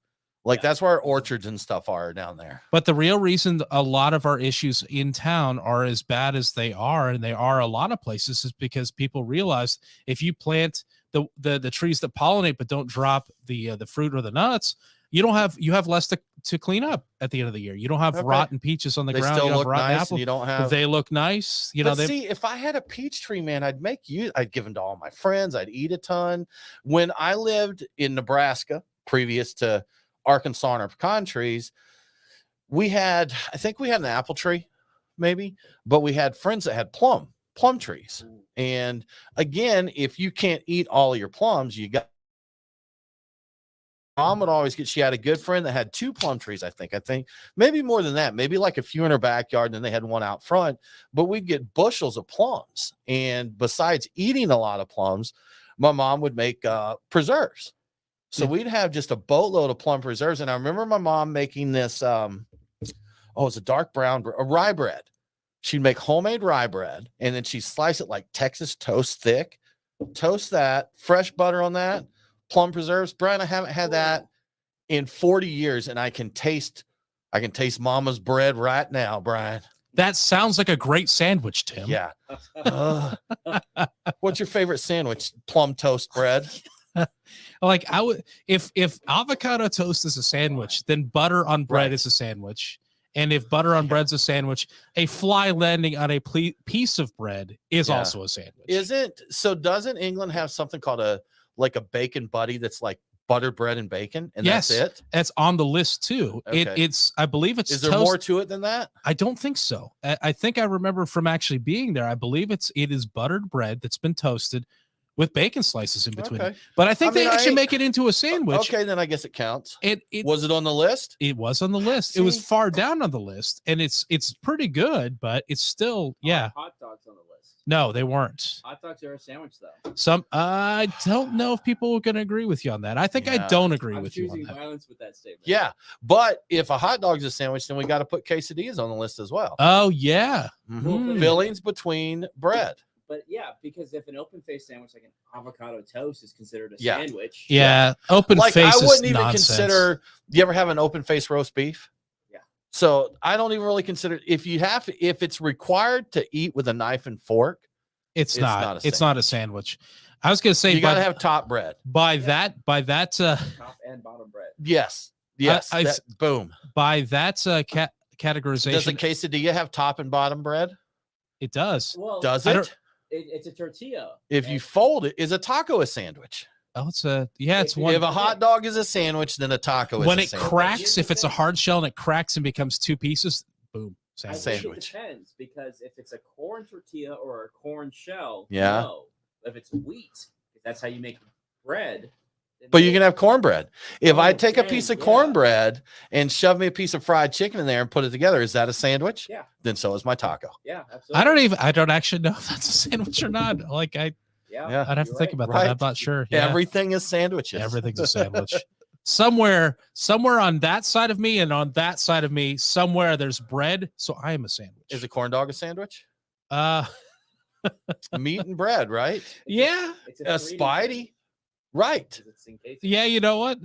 Like Yeah. that's where our orchards and stuff are down there. But the real reason a lot of our issues in town are as bad as they are, and they are a lot of places, is because people realize if you plant the trees that pollinate but don't drop the fruit or the nuts, you have less to clean up at the end of the year. You don't have Okay. rotten peaches on the They ground. still You don't look have rotten nice, apples. and you don't have. They look nice. You know, But see, if I had a peach tree, man, I'd give them to all my friends. I'd eat a ton. When I lived in Nebraska, previous to Arkansas and our pecan trees, I think we had an apple tree, maybe, but we had friends that had plum trees. And again, if you can't eat all of your plums, you got. Mom would always she had a good friend that had 2 plum trees. I think maybe more than that, maybe like a few in her backyard, and then they had one out front, but we'd get bushels of plums. And besides eating a lot of plums, my mom would make preserves. So we'd have just a boatload of plum preserves. And I remember my mom making this, it's a dark brown, rye bread. She'd make homemade rye bread, and then she'd slice it like Texas toast thick, toast that, fresh butter on that, plum preserves. Brian, I haven't had that in 40 years, and I can taste mama's bread right now, Brian. that sounds like a great sandwich, Tim. Yeah. What's your favorite sandwich? Plum toast bread. Like I would, if avocado toast is a sandwich, then butter on bread Right. is a sandwich. And if butter on bread's a sandwich, a fly landing on a piece of bread is Yeah. also a sandwich. Doesn't England have something called a bacon buddy that's like butter bread and bacon? And Yes. that's it? That's on the list too. Okay. I believe it's Is there toast. more to it than that? I don't think so. I think I remember from actually being there. I believe it is buttered bread that's been toasted with bacon slices in between. Okay. But I think I mean, they I actually ain't- make it into a sandwich. Okay, then I guess it counts. It Was it on the list? It was on the list. It was See? far down on the list, and it's pretty good, but it's still Hot dogs on the list. No, they weren't. Hot dogs are a sandwich, though. I don't know if people are going to agree with you on that. I think I Yeah. don't agree I'm with you on choosing that. violence with that statement. Yeah, but if a hot dog's a sandwich, then we got to put quesadillas on the list as well. Oh yeah, Mhm. Fillings between bread. But yeah, because if an open face sandwich like an avocado toast is considered a Yeah. sandwich, yeah. Open Like face I is wouldn't even nonsense. consider. Do you ever have an open face roast beef? Yeah. So I don't even really consider if it's required to eat with a knife and fork. It's it's not. not a It's not a sandwich. I was going to say You got to have top bread. by that top and bottom bread. Yes. I- Boom. by that Does a categorization. quesadilla have top and bottom bread? It does. Well, Does I it? don't- it's a tortilla. If you And fold it, is a taco a sandwich? Oh, it's it's If one. If a hot dog is a sandwich, then a taco is When a it sandwich. cracks, if it's a hard shell and it cracks and becomes 2 pieces, boom, I sandwich. think Sandwich. it depends because if it's a corn tortilla or a corn shell, Yeah. no. If it's wheat, if that's how you make bread. then But you maybe. can have cornbread. If I Oh, take a dang, piece of yeah. cornbread and shove me a piece of fried chicken in there and put it together, is that a sandwich? Yeah. Then so is my taco. Yeah, absolutely. I don't actually know if that's a sandwich or not. Like Yeah, Yeah. I'd have to you're think right. about Right. that. I'm not sure. Yeah. Everything is sandwiches. Everything's a sandwich. somewhere on that side of me and on that side of me, somewhere there's bread. So I am a sandwich. Is a corn dog a sandwich? Uh Meat and bread, right? yeah. It's A 3D Spidey, right? 'cause it's encased. Yeah, you know what?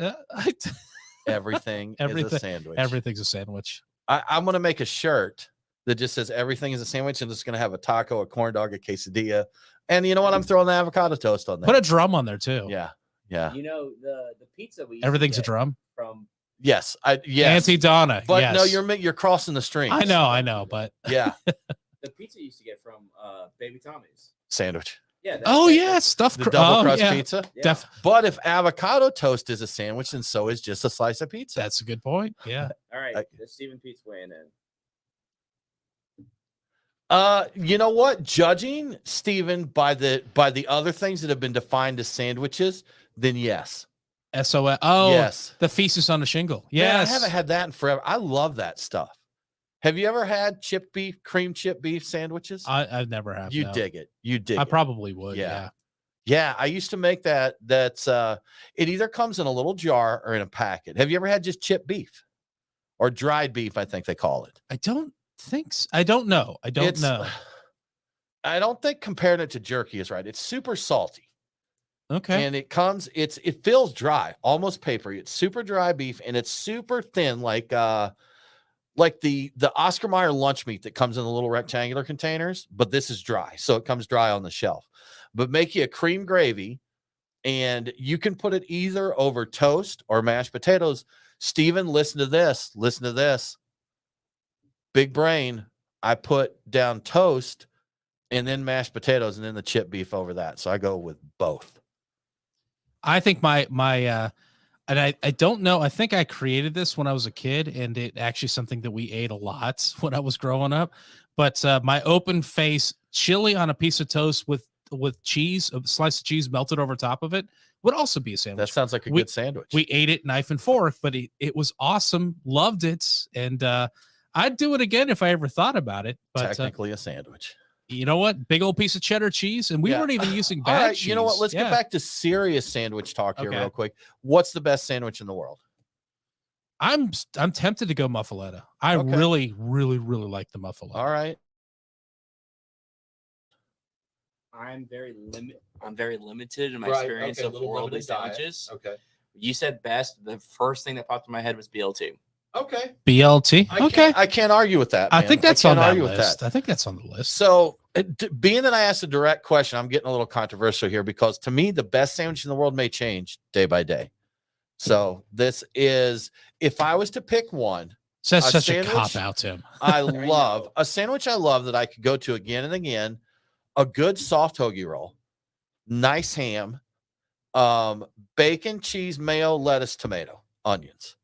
Everything is Everything- a sandwich. Everything's a sandwich. I'm going to make a shirt that just says everything is a sandwich, and it's going to have a taco, a corn dog, a quesadilla, and you know what? I'm throwing the avocado toast on there. Put a drum on there too. Yeah, yeah, You know the pizza we used to Everything's a get drum. from yes, yes. Auntie Donna. But yes. no, you're crossing the streams. I know, but Yeah, the pizza you used to get from Baby Tommy's. sandwich. Yeah. oh yeah, stuffed The double crust yeah. pizza. Yeah. Def- But if avocado toast is a sandwich, then so is just a slice of pizza. That's a good point. Yeah. All right, I- the Stephen Pete's weighing in. You know what? Judging Stephen by the other things that have been defined as sandwiches, then yes. SOS. Oh, Yes. the feces on a shingle. Man, Yes. I haven't had that in forever. I love that stuff. Have you ever had chipped beef, cream chip beef sandwiches? I've never have. You no. dig it. You dig I it. probably would. Yeah. Yeah. Yeah, I used to make that. That's it either comes in a little jar or in a packet. Have you ever had just chipped beef or dried beef? I think they call it. I don't think so. I don't know. I don't know. I don't think comparing it to jerky is right. It's super salty. Okay. And it feels dry, almost papery. It's super dry beef and it's super thin, like the Oscar Mayer lunch meat that comes in the little rectangular containers, but this is dry. So it comes dry on the shelf. But make you a cream gravy, and you can put it either over toast or mashed potatoes. Steven, listen to this. Listen to this. Big brain. I put down toast and then mashed potatoes and then the chip beef over that. So I go with both. I think my and I don't know. I think I created this when I was a kid, and it actually something that we ate a lot when I was growing up. But my open face chili on a piece of toast with cheese, a slice of cheese melted over top of it, would also be a sandwich. That sounds like a good sandwich. We ate it knife and fork, but it was awesome. Loved it, and I'd do it again if I ever thought about it. But technically a sandwich. You know what? Big old piece of cheddar cheese, and we weren't even using bad All right, cheese. you know what? Let's get back to serious sandwich talk here real quick. What's the best sandwich in the world? I'm tempted to go muffaletta. I really, really, really like the muffaletta. All right. I'm very limited in my experience of worldly sandwiches. Okay. You said best. The first thing that popped in my head was BLT. Okay. BLT. I can't argue with that. I man. think that's I on can't that argue list. with that. I think that's on the list. So, being that I asked a direct question, I'm getting a little controversial here because to me, the best sandwich in the world may change day by day. So, this is if I was to pick one. So that's such a cop out, Tim. I love a sandwich. I love that I could go to again and again. A good soft hoagie roll, nice ham, bacon, cheese, mayo, lettuce, tomato, onions.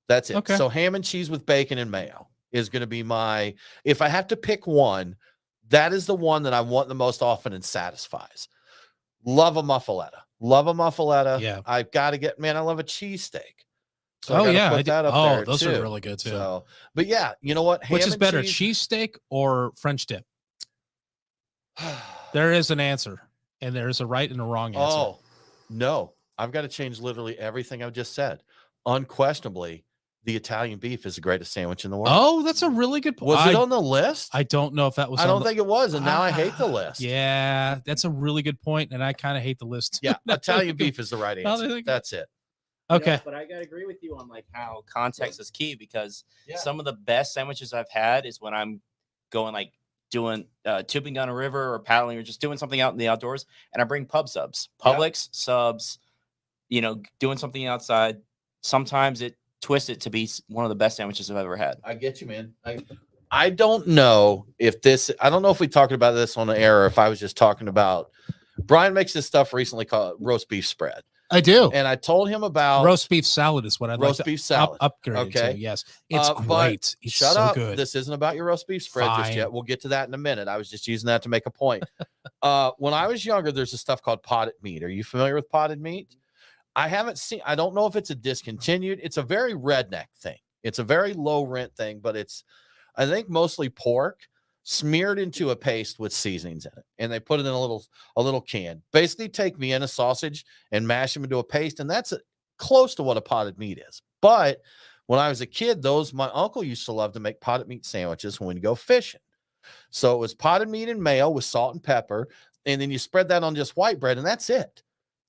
That's it. Okay. So ham and cheese with bacon and mayo is going to be my, if I have to pick one, that is the one that I want the most often and satisfies. Love a muffaletta. Love a muffaletta. Yeah. I've got to get, man, I love a cheesesteak. So I gotta put that up there those too. are really good too. So, but yeah, you know what? Which Ham is and better, cheese- cheesesteak or French dip? There is an answer, and there is a right and a wrong answer. Oh, no. I've got to change literally everything I've just said. Unquestionably, the Italian beef is the greatest sandwich in the world. Oh, that's a really good point. Was it on the list? I don't know if that was. I don't think it was, and now I hate the list. Yeah, that's a really good point, and I kind of hate the list. Yeah, Italian beef is the right answer. That's it. Okay. But I gotta agree with you on like how context is key because some of the best sandwiches I've had is when I'm going like doing tubing down a river or paddling or just doing something out in the outdoors, and I bring pub subs, Publix subs, doing something outside. Sometimes it twists it to be one of the best sandwiches I've ever had. I get you, man. I don't know if we talked about this on the air or if I was just talking about Brian makes this stuff recently called roast beef spread. I do. And I told him about roast beef salad is what I'd roast like to beef salad. upgrade to. Yes. It's great. It's shut so up. good. This isn't about your roast beef spread just yet. We'll get to that in a minute. I was just using that to make a point. When I was younger, there's a stuff called potted meat. Are you familiar with potted meat? I don't know if it's a discontinued. It's a very redneck thing. It's a very low rent thing, but it's, I think, mostly pork smeared into a paste with seasonings in it, and they put it in a little can. Basically, take Vienna sausage and mash them into a paste, and that's close to what a potted meat is. But when I was a kid, my uncle used to love to make potted meat sandwiches when we go fishing. So it was potted meat and mayo with salt and pepper, and then you spread that on just white bread, and that's it.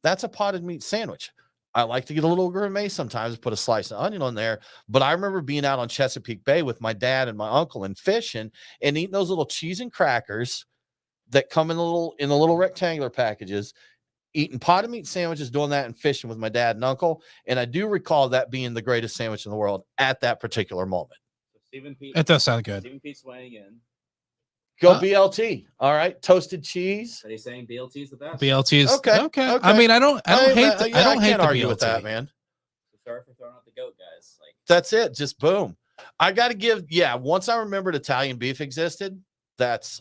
That's a potted meat sandwich. I like to get a little gourmet sometimes, put a slice of onion on there. But I remember being out on Chesapeake Bay with my dad and my uncle and fishing and eating those little cheese and crackers that come in the little rectangular packages, eating potted meat sandwiches, doing that and fishing with my dad and uncle. And I do recall that being the greatest sandwich in the world at that particular moment. It does sound good. Stephen Pete's weighing in. Go BLT. All right. Toasted cheese. Are you saying BLT is the best? BLT is okay. I mean, I don't hate I can't argue with that, man. Sorry for throwing out the goat, guys. That's it. Just boom. I got to give. Yeah. Once I remembered Italian beef existed, that's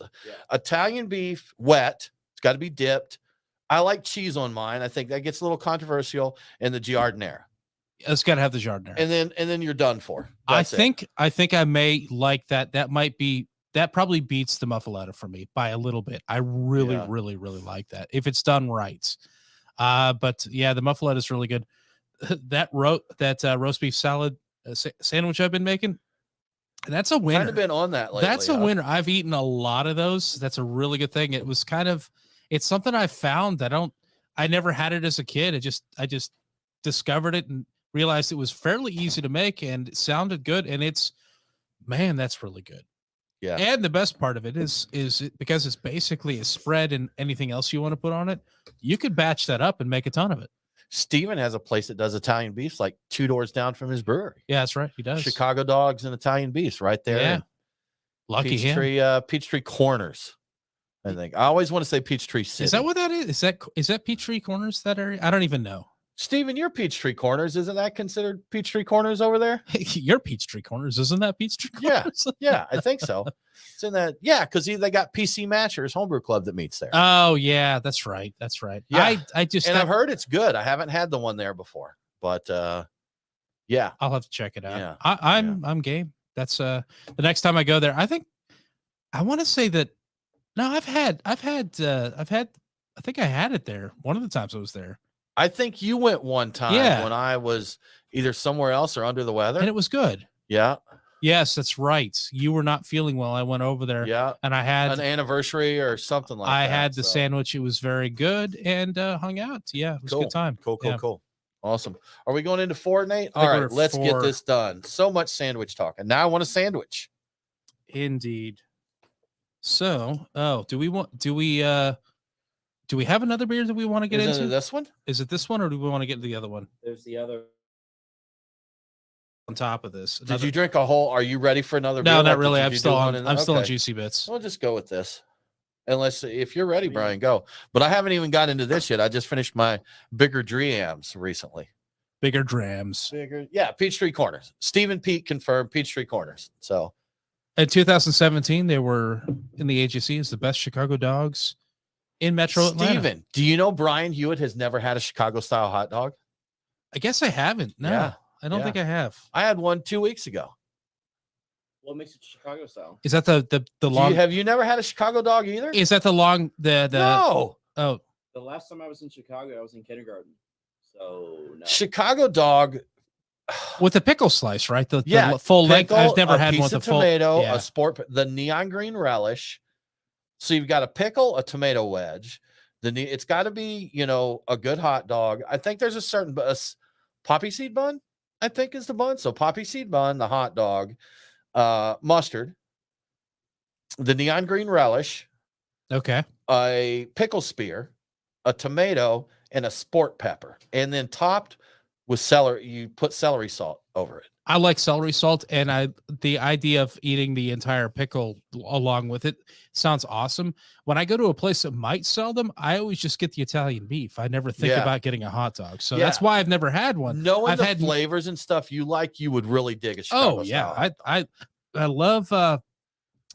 Italian beef wet. It's got to be dipped. I like cheese on mine. I think that gets a little controversial in the Giardiniera. It's got to have the Giardiniera. And then you're done for. I think I may like that. That probably beats the muffaletta for me by a little bit. I really like that if it's done right. But yeah, the muffaletta is really good. That roast beef salad sandwich I've been making, that's a winner. Kind of been on that lately. That's a winner. I've eaten a lot of those. That's a really good thing. It's something I found I never had it as a kid. I just discovered it and realized it was fairly easy to make and it sounded good. And that's really good. Yeah. And the best part of it is because it's basically a spread and anything else you want to put on it, you could batch that up and make a ton of it. Steven has a place that does Italian beefs like 2 doors down from his brewery. Yeah, that's right. He does. Chicago dogs and Italian beefs right there. Yeah. Lucky him. Peachtree Corners. I think. I always want to say Peachtree City. Is that what that is? Is that Peachtree Corners, that area? I don't even know. Steven, your Peachtree Corners, isn't that considered Peachtree Corners over there? Your Peachtree Corners, isn't that Peachtree Corners? Yeah, I think so. It's in that, because they got PC Matchers Homebrew Club that meets there. Oh, yeah, that's right. Yeah. I've heard it's good. I haven't had the one there before, but yeah. I'll have to check it out. Yeah. I'm game. That's the next time I go there. I want to say that. No, I think I had it there one of the times I was there. I think you went one time when I was either somewhere else or under the weather. And it was good. Yeah. Yes, that's right. You were not feeling well. I went over there. Yeah. And I had an anniversary or something like that. I had the sandwich. It was very good and hung out. Yeah, it was a good time. Cool. Awesome. Are we going into 4, Nate? All right, let's get this done. So much sandwich talk. And now I want a sandwich. Indeed. So, do we have another beer that we want to get into? This one? Is it this one, or do we want to get to the other one? There's the other on top of this. Did you drink a whole? Are you ready for another beer? No, not really. I'm still on Juicy Bits. We'll just go with this. Unless if you're ready, Brian, go. But I haven't even got into this yet. I just finished my Bigger Drams recently. Bigger Drams. Peachtree Corners. Stephen Pete confirmed Peachtree Corners. So in 2017, they were in the AJC as the best Chicago dogs in Metro Atlanta. Steven, do you know Brian Hewitt has never had a Chicago style hot dog? I guess I haven't. No, I don't think I have. I had one 2 weeks ago. What makes it Chicago style? Is that the long? Have you never had a Chicago dog either? Is that the long No. Oh, the last time I was in Chicago, I was in kindergarten. So no. Chicago dog with the pickle slice, right? The full length. I've never had one with a full tomato, a sport, the neon green relish. So you've got a pickle, a tomato wedge. It's got to be, a good hot dog. I think there's a certain poppy seed bun, I think is the bun. So poppy seed bun, the hot dog, mustard, the neon green relish. Okay. A pickle spear, a tomato, and a sport pepper. And then topped with celery, you put celery salt over it. I like celery salt, and the idea of eating the entire pickle along with it sounds awesome. When I go to a place that might sell them, I always just get the Italian beef. I never think about getting a hot dog. So that's why I've never had one. Knowing the flavors and stuff you like, you would really dig a Chicago style. I love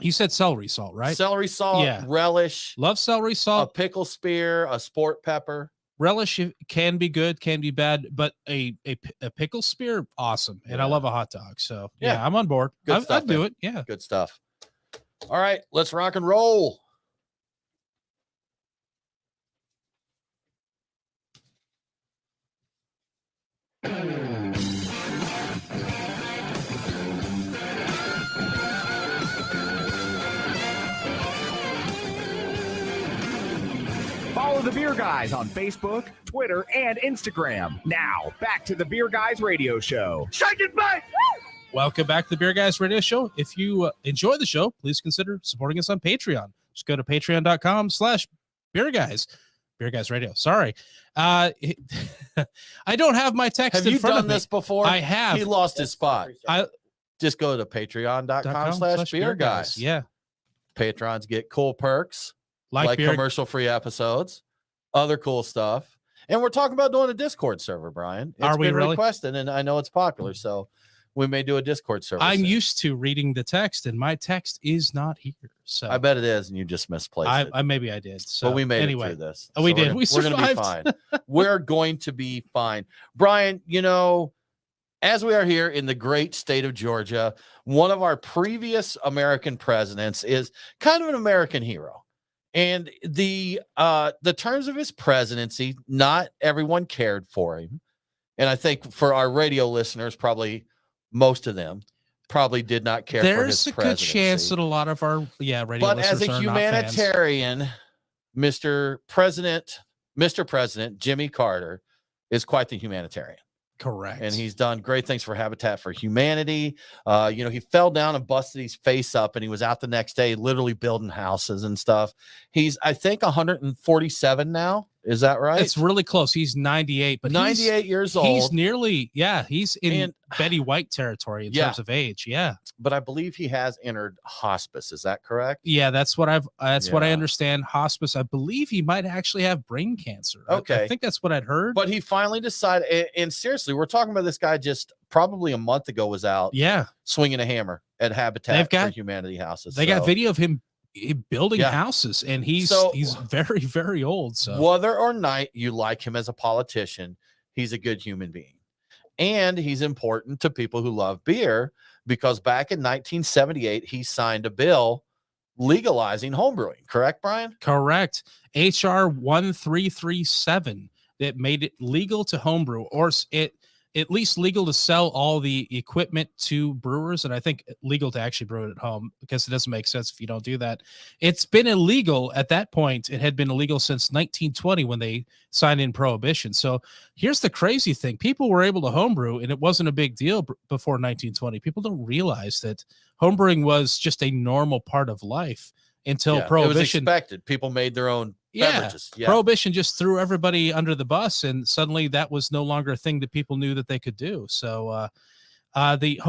you said celery salt, right? Celery salt, relish. Love celery salt. A pickle spear, a sport pepper. Relish can be good, can be bad, but a pickle spear, awesome. And I love a hot dog. So yeah, I'm on board. I'd do it. Yeah. Good stuff. All right, let's rock and roll. Follow the Beer Guys on Facebook, Twitter, and Instagram. Now, back to the Beer Guys Radio Show. Shake it back! Welcome back to the Beer Guys Radio Show. If you enjoy the show, please consider supporting us on Patreon. Just go to patreon.com/beerguys. Beer Guys Radio. Sorry. I don't have my text in front of me. Have you done this before? I have. He lost his spot. Just go to patreon.com/beerguys. Yeah. Patrons get cool perks. Like commercial-free episodes, other cool stuff. And we're talking about doing a Discord server, Brian. It's been requested, and I know it's popular. So We may do a Discord server. I'm soon. used to reading the text, and my text is not here. So I bet it is, and you just misplaced it. I maybe I did. So But we made anyway, it through this. we did. We're going to be fine. We're going to be fine. Brian, as we are here in the great state of Georgia, one of our previous American presidents is kind of an American hero. And the terms of his presidency, not everyone cared for him. And I think for our radio listeners, probably most of them probably did not care for his presidency. There's a good chance that a lot of our radio but listeners as a are humanitarian, Mr. President Jimmy Carter is quite the humanitarian. Correct. And he's done great things for Habitat for Humanity. He fell down and busted his face up, and he was out the next day literally building houses and stuff. He's, I think, 147 now. Is that right? It's really close. He's 98, but 98 years old. He's nearly, he's in Betty White territory in terms of age. Yeah. But I believe he has entered hospice. Is that correct? Yeah, that's what I understand. Hospice. I believe he might actually have brain cancer. Okay. I think that's what I'd heard. But he finally decided, and seriously, we're talking about this guy just probably a month ago was out swinging a hammer at Habitat for Humanity houses. They got video of him building houses, and he's very, very old. So whether or not you like him as a politician, he's a good human being. And he's important to people who love beer, because back in 1978, he signed a bill legalizing homebrewing. Correct, Brian? Correct. HR 1337 that made it legal to homebrew, or at least legal to sell all the equipment to brewers, and I think legal to actually brew it at home, because it doesn't make sense if you don't do that. It's been illegal at that point. It had been illegal since 1920 when they signed in prohibition. So here's the crazy thing. People were able to homebrew, and it wasn't a big deal before 1920. People don't realize that homebrewing was just a normal part of life until prohibition. It was expected. People made their own beverages. Prohibition just threw everybody under the bus, and suddenly that was no longer a thing that people knew that they could do. So the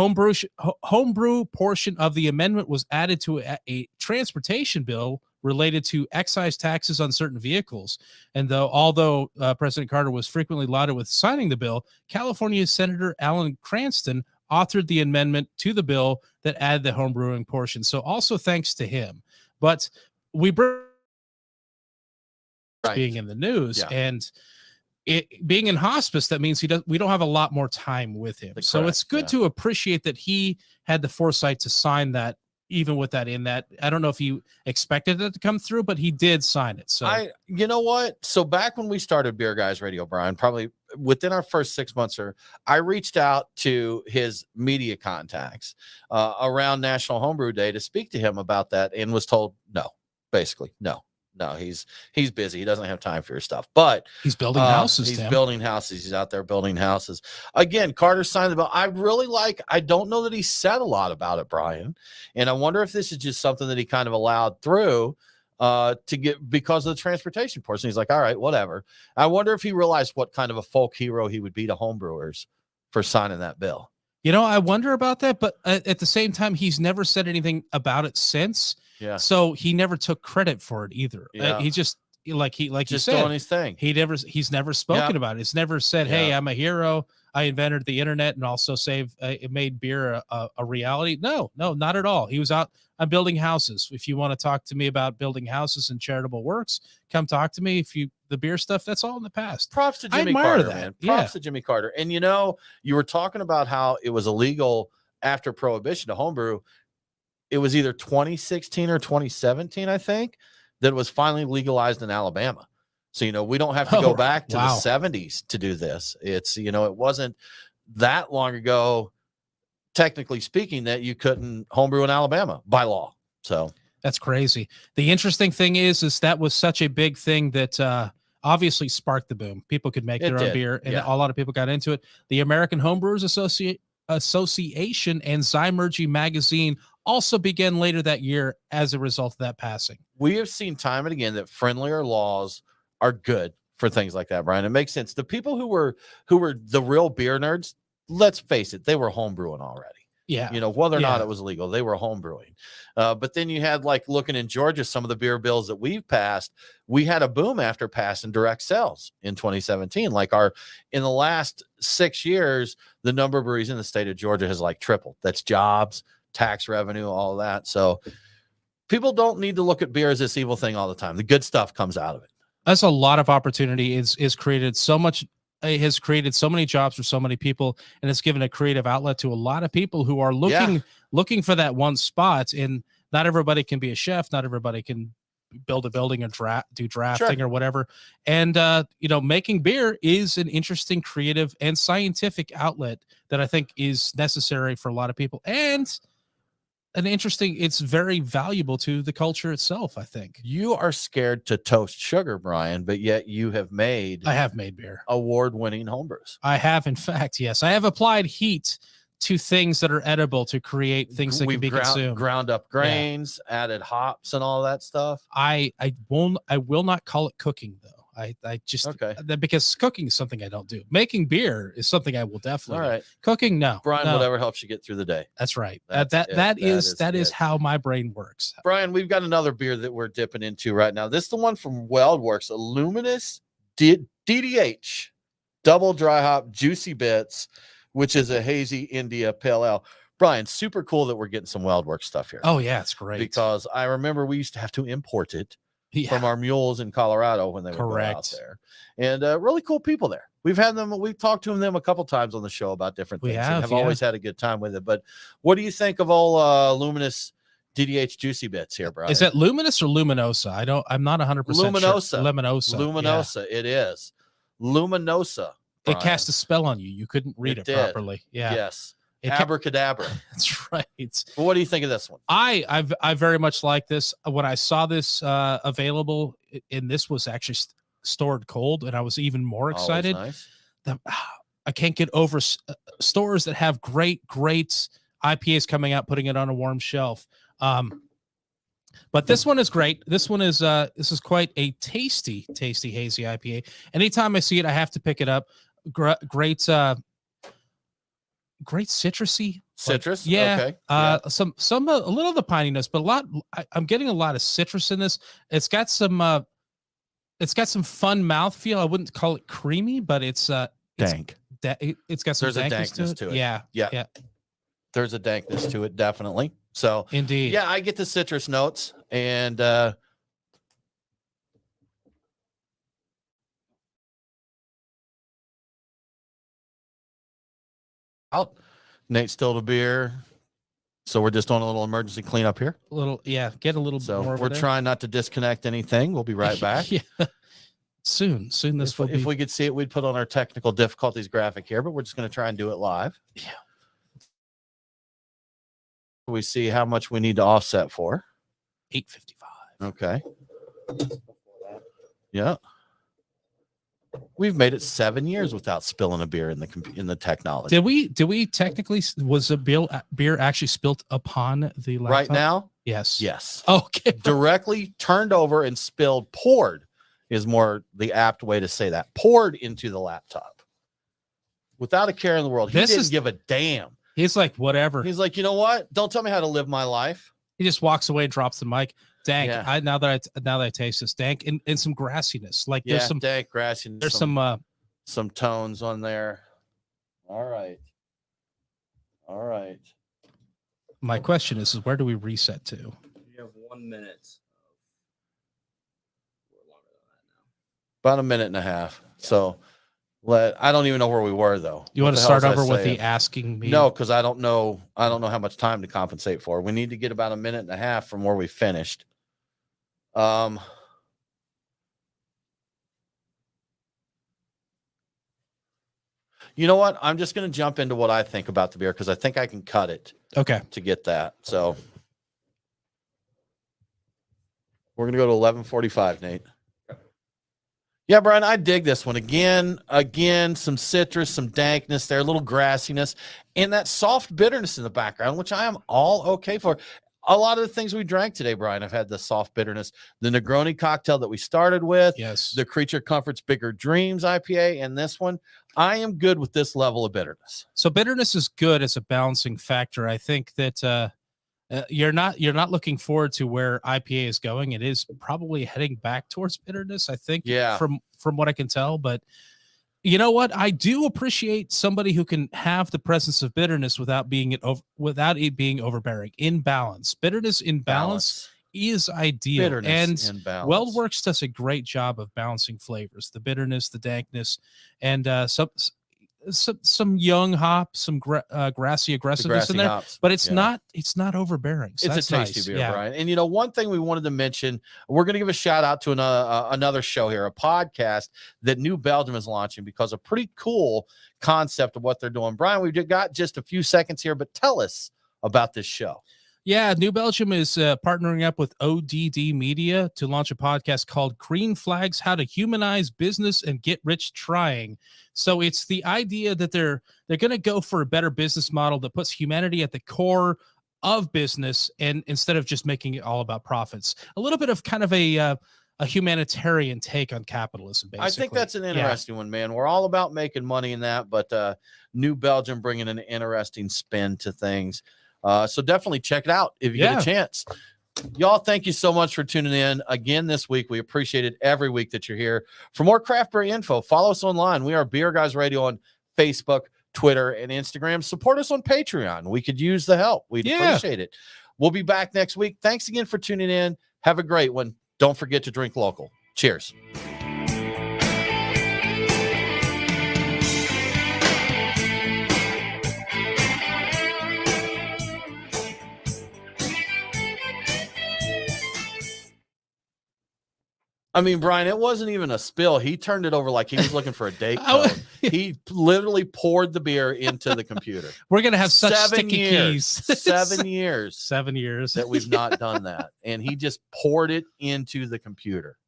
homebrew portion of the amendment was added to a transportation bill related to excise taxes on certain vehicles. And although President Carter was frequently lauded with signing the bill, California Senator Alan Cranston authored the amendment to the bill that added the homebrewing portion. So also thanks to him. But we being in the news and it being in hospice, that means we don't have a lot more time with him. So it's good to appreciate that he had the foresight to sign that, even with that in that. I don't know if he expected it to come through, but he did sign it. So you know what? So back when we started Beer Guys Radio, Brian, probably within our first 6 months, I reached out to his media contacts around National Homebrew Day to speak to him about that, and was told no. He's busy. He doesn't have time for your stuff. But he's building houses. He's building houses. He's out there building houses. Again, Carter signed the bill. I don't know that he said a lot about it, Brian. And I wonder if this is just something that he kind of allowed through to get, because of the transportation portion. He's like, all right, whatever. I wonder if he realized what kind of a folk hero he would be to homebrewers for signing that bill. I wonder about that. But at the same time, he's never said anything about it since. Yeah. So he never took credit for it either. He just just you said, doing his thing. He's never spoken about it. It's never said, "Hey, I'm a hero. I invented the internet and also it made beer a reality." No, not at all. He was out. I'm building houses. If you want to talk to me about building houses and charitable works, come talk to me. The beer stuff, that's all in the past. Props to Jimmy Carter, man. Props to Jimmy Carter. And you were talking about how it was illegal after Prohibition to homebrew. It was either 2016 or 2017, I think, that it was finally legalized in Alabama. So, we don't have to go back to the 70s to do this. It's, it wasn't that long ago, technically speaking, that you couldn't homebrew in Alabama by law. So that's crazy. The interesting thing is that was such a big thing that obviously sparked the boom. People could make their own beer, and a lot of people got into it. The American Homebrewers Association and Zymurgy magazine also began later that year as a result of that passing. We have seen time and again that friendlier laws are good for things like that, Brian. It makes sense. The people who were the real beer nerds, let's face it, they were homebrewing already. Yeah. Whether or not Yeah. it was legal, they were home brewing. But then you had, like, looking in Georgia, some of the beer bills that we've passed, we had a boom after passing direct sales in 2017. Like, in the last 6 years, the number of breweries in the state of Georgia has like tripled. That's jobs, tax revenue, all that. So people don't need to look at beer as this evil thing all the time. The good stuff comes out of it. That's a lot of opportunity. Is created so much. It has created so many jobs for so many people, and it's given a creative outlet to a lot of people who are looking for that one spot. And not everybody can be a chef. Not everybody can build a building and do drafting or whatever. And making beer is an interesting, creative, and scientific outlet that I think is necessary for a lot of people. And it's very valuable to the culture itself, I think. You are scared to toast sugar, Brian, but yet I have made beer. Award-winning homebrews. I have, in fact, yes. I have applied heat to things that are edible to create things that can be consumed. Ground up grains, added hops and all that stuff. I will not call it cooking, though. I just because cooking is something I don't do. Making beer is something I will definitely do. Cooking, no. Brian, no. Whatever helps you get through the day. That's right. That is how my brain works. Brian, we've got another beer that we're dipping into right now. This is the one from Weldworks, Luminous DDH, double dry hop juicy bits, which is a hazy India pale ale. Brian, super cool that we're getting some Weldworks stuff here. Oh yeah, it's great. Because I remember we used to have to import it from our mules in Colorado when they would go out there. And really cool people there. We've talked to them a couple times on the show about different things. And have always had a good time with it. But what do you think of all Luminous DDH juicy bits here, Brian? Is that Luminous or Luminosa? I'm not 100% Luminosa. Luminosa. Luminosa, it is. Luminosa. Brian. It cast a spell on you. You couldn't read it properly. Yeah. Yes. Abracadabra. That's right. Well, what do you think of this one? I very much like this. When I saw this available, and this was actually stored cold, and I was even more excited. Nice. I can't get over stores that have great IPAs coming out, putting it on a warm shelf. But this one is great. This is quite a tasty hazy IPA. Anytime I see it, I have to pick it up. Great citrusy citrus. Okay. Yeah. Some a little of the pininess, but I'm getting a lot of citrus in this. It's got some fun mouthfeel. I wouldn't call it creamy, but it's dank. It's got some dankness to it. Yeah. There's a dankness to it, definitely. So indeed. Yeah, I get the citrus notes and out. Nate stilled a beer, so we're just doing a little emergency cleanup here. Get a little. So more we're trying not to disconnect anything. We'll be right back. Soon. If we could see it, we'd put on our technical difficulties graphic here, but we're just going to try and do it live. Yeah. We see how much we need to offset for. $8.55. Okay. Yeah. We've made it 7 years without spilling a beer in the technology. Did we technically, was the beer actually spilt upon the laptop? Right now? Yes. Okay. Directly turned over and spilled, poured is more the apt way to say that. Poured into the laptop. Without a care in the world. He didn't give a damn. He's like, whatever. He's like, you know what? Don't tell me how to live my life. He just walks away, drops the mic. Dank. Yeah. Now that I taste this, dank and some grassiness. Like there's some dank grassiness. There's some tones on there. All right. My question is where do we reset to? You have 1 minute. About a minute and a half. So I don't even know where we were though. You want to start over with the asking me? No, because I don't know how much time to compensate for. We need to get about a minute and a half from where we finished. You know what? I'm just going to jump into what I think about the beer because I think I can cut it. Okay. To get that. So we're going to go to 11:45, Nate. Yeah, Brian, I dig this one. Again, some citrus, some dankness there, a little grassiness, and that soft bitterness in the background, which I am all okay for. a lot of the things we drank today, Brian, I've had the soft bitterness, the Negroni cocktail that we started with, Yes. the Creature Comforts Bigger Dreams IPA, and this one. I am good with this level of bitterness. So bitterness is good as a balancing factor. I think that you're not looking forward to where IPA is going. It is probably heading back towards bitterness, I think. Yeah. From what I can tell, but you know what? I do appreciate somebody who can have the presence of bitterness without it being overbearing. In balance, bitterness in balance is ideal. Bitterness and in balance. WeldWorks does a great job of balancing flavors: the bitterness, the dankness, and some young hops, some grassy aggressiveness in there. Hops. But it's not overbearing. So It's a tasty nice. beer, Brian. And one thing we wanted to mention, we're going to give a shout out to another show here, a podcast that New Belgium is launching because a pretty cool concept of what they're doing. Brian, we've got just a few seconds here, but tell us about this show. Yeah, New Belgium is partnering up with ODD Media to launch a podcast called Green Flags: How to Humanize Business and Get Rich Trying. So it's the idea that they're going to go for a better business model that puts humanity at the core of business, and instead of just making it all about profits, a little bit of kind of a humanitarian take on capitalism. Basically, I think that's an interesting one, man. We're all about making money in that, but New Belgium bringing an interesting spin to things. So definitely check it out if you get a chance. Y'all, thank you so much for tuning in again this week. We appreciate it every week that you're here. For more craft beer info, follow us online. We are Beer Guys Radio on Facebook, Twitter, and Instagram. Support us on Patreon. We could use the help. We'd appreciate it. We'll be back next week. Thanks again for tuning in. Have a great one. Don't forget to drink local. Cheers. I mean, Brian, it wasn't even a spill. He turned it over like he was looking for a date code. He literally poured the beer into the computer. We're going to have such 7 sticky years. keys. 7 years. 7 years. That we've not done that. And he just poured it into the computer.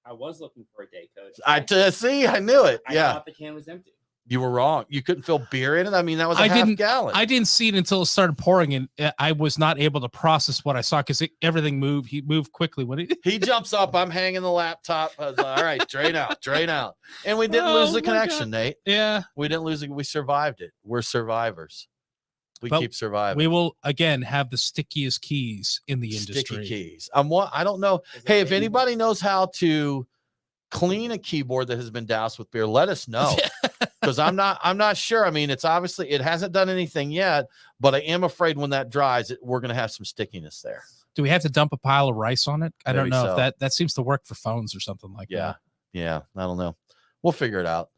I was looking for a date code. See, I knew it. I Yeah. thought the can was empty. You were wrong. You couldn't fill beer in it. I mean, that was a half gallon. I didn't see it until it started pouring, and I was not able to process what I saw because everything moved. He moved quickly when he jumps up. I'm hanging the laptop. I was like, all right, drain out. And we didn't lose the connection, Nate. Yeah. We didn't lose it. We survived it. We're survivors. We keep surviving. We will, again, have the stickiest keys in the industry. Sticky keys. I don't know. Hey, if anybody knows how to clean a keyboard that has been doused with beer, let us know. Because I'm not sure. I mean, it hasn't done anything yet, but I am afraid when that dries, we're going to have some stickiness there. Do we have to dump a pile of rice on it? I don't know so. if that seems to work for phones or something like that. Yeah. I don't know. We'll figure it out.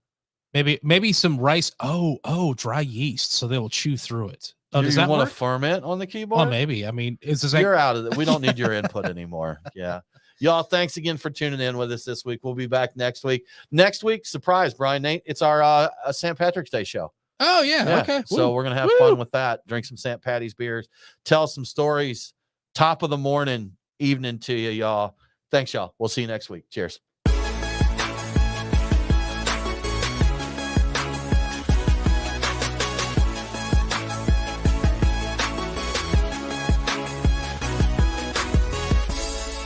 Maybe some rice. Oh, dry yeast, so they will chew through it. Oh, does that want to ferment on the keyboard? Well, maybe. I mean, you're out of it. We don't need your input anymore. Yeah. Y'all, thanks again for tuning in with us this week. We'll be back next week. Next week, surprise, Brian, Nate, it's our St. Patrick's Day show. Oh, yeah. Okay. So we're going to have fun with that. Drink some St. Patty's beers. Tell some stories. Top of the morning, evening to you, y'all. Thanks, y'all. We'll see you next week. Cheers.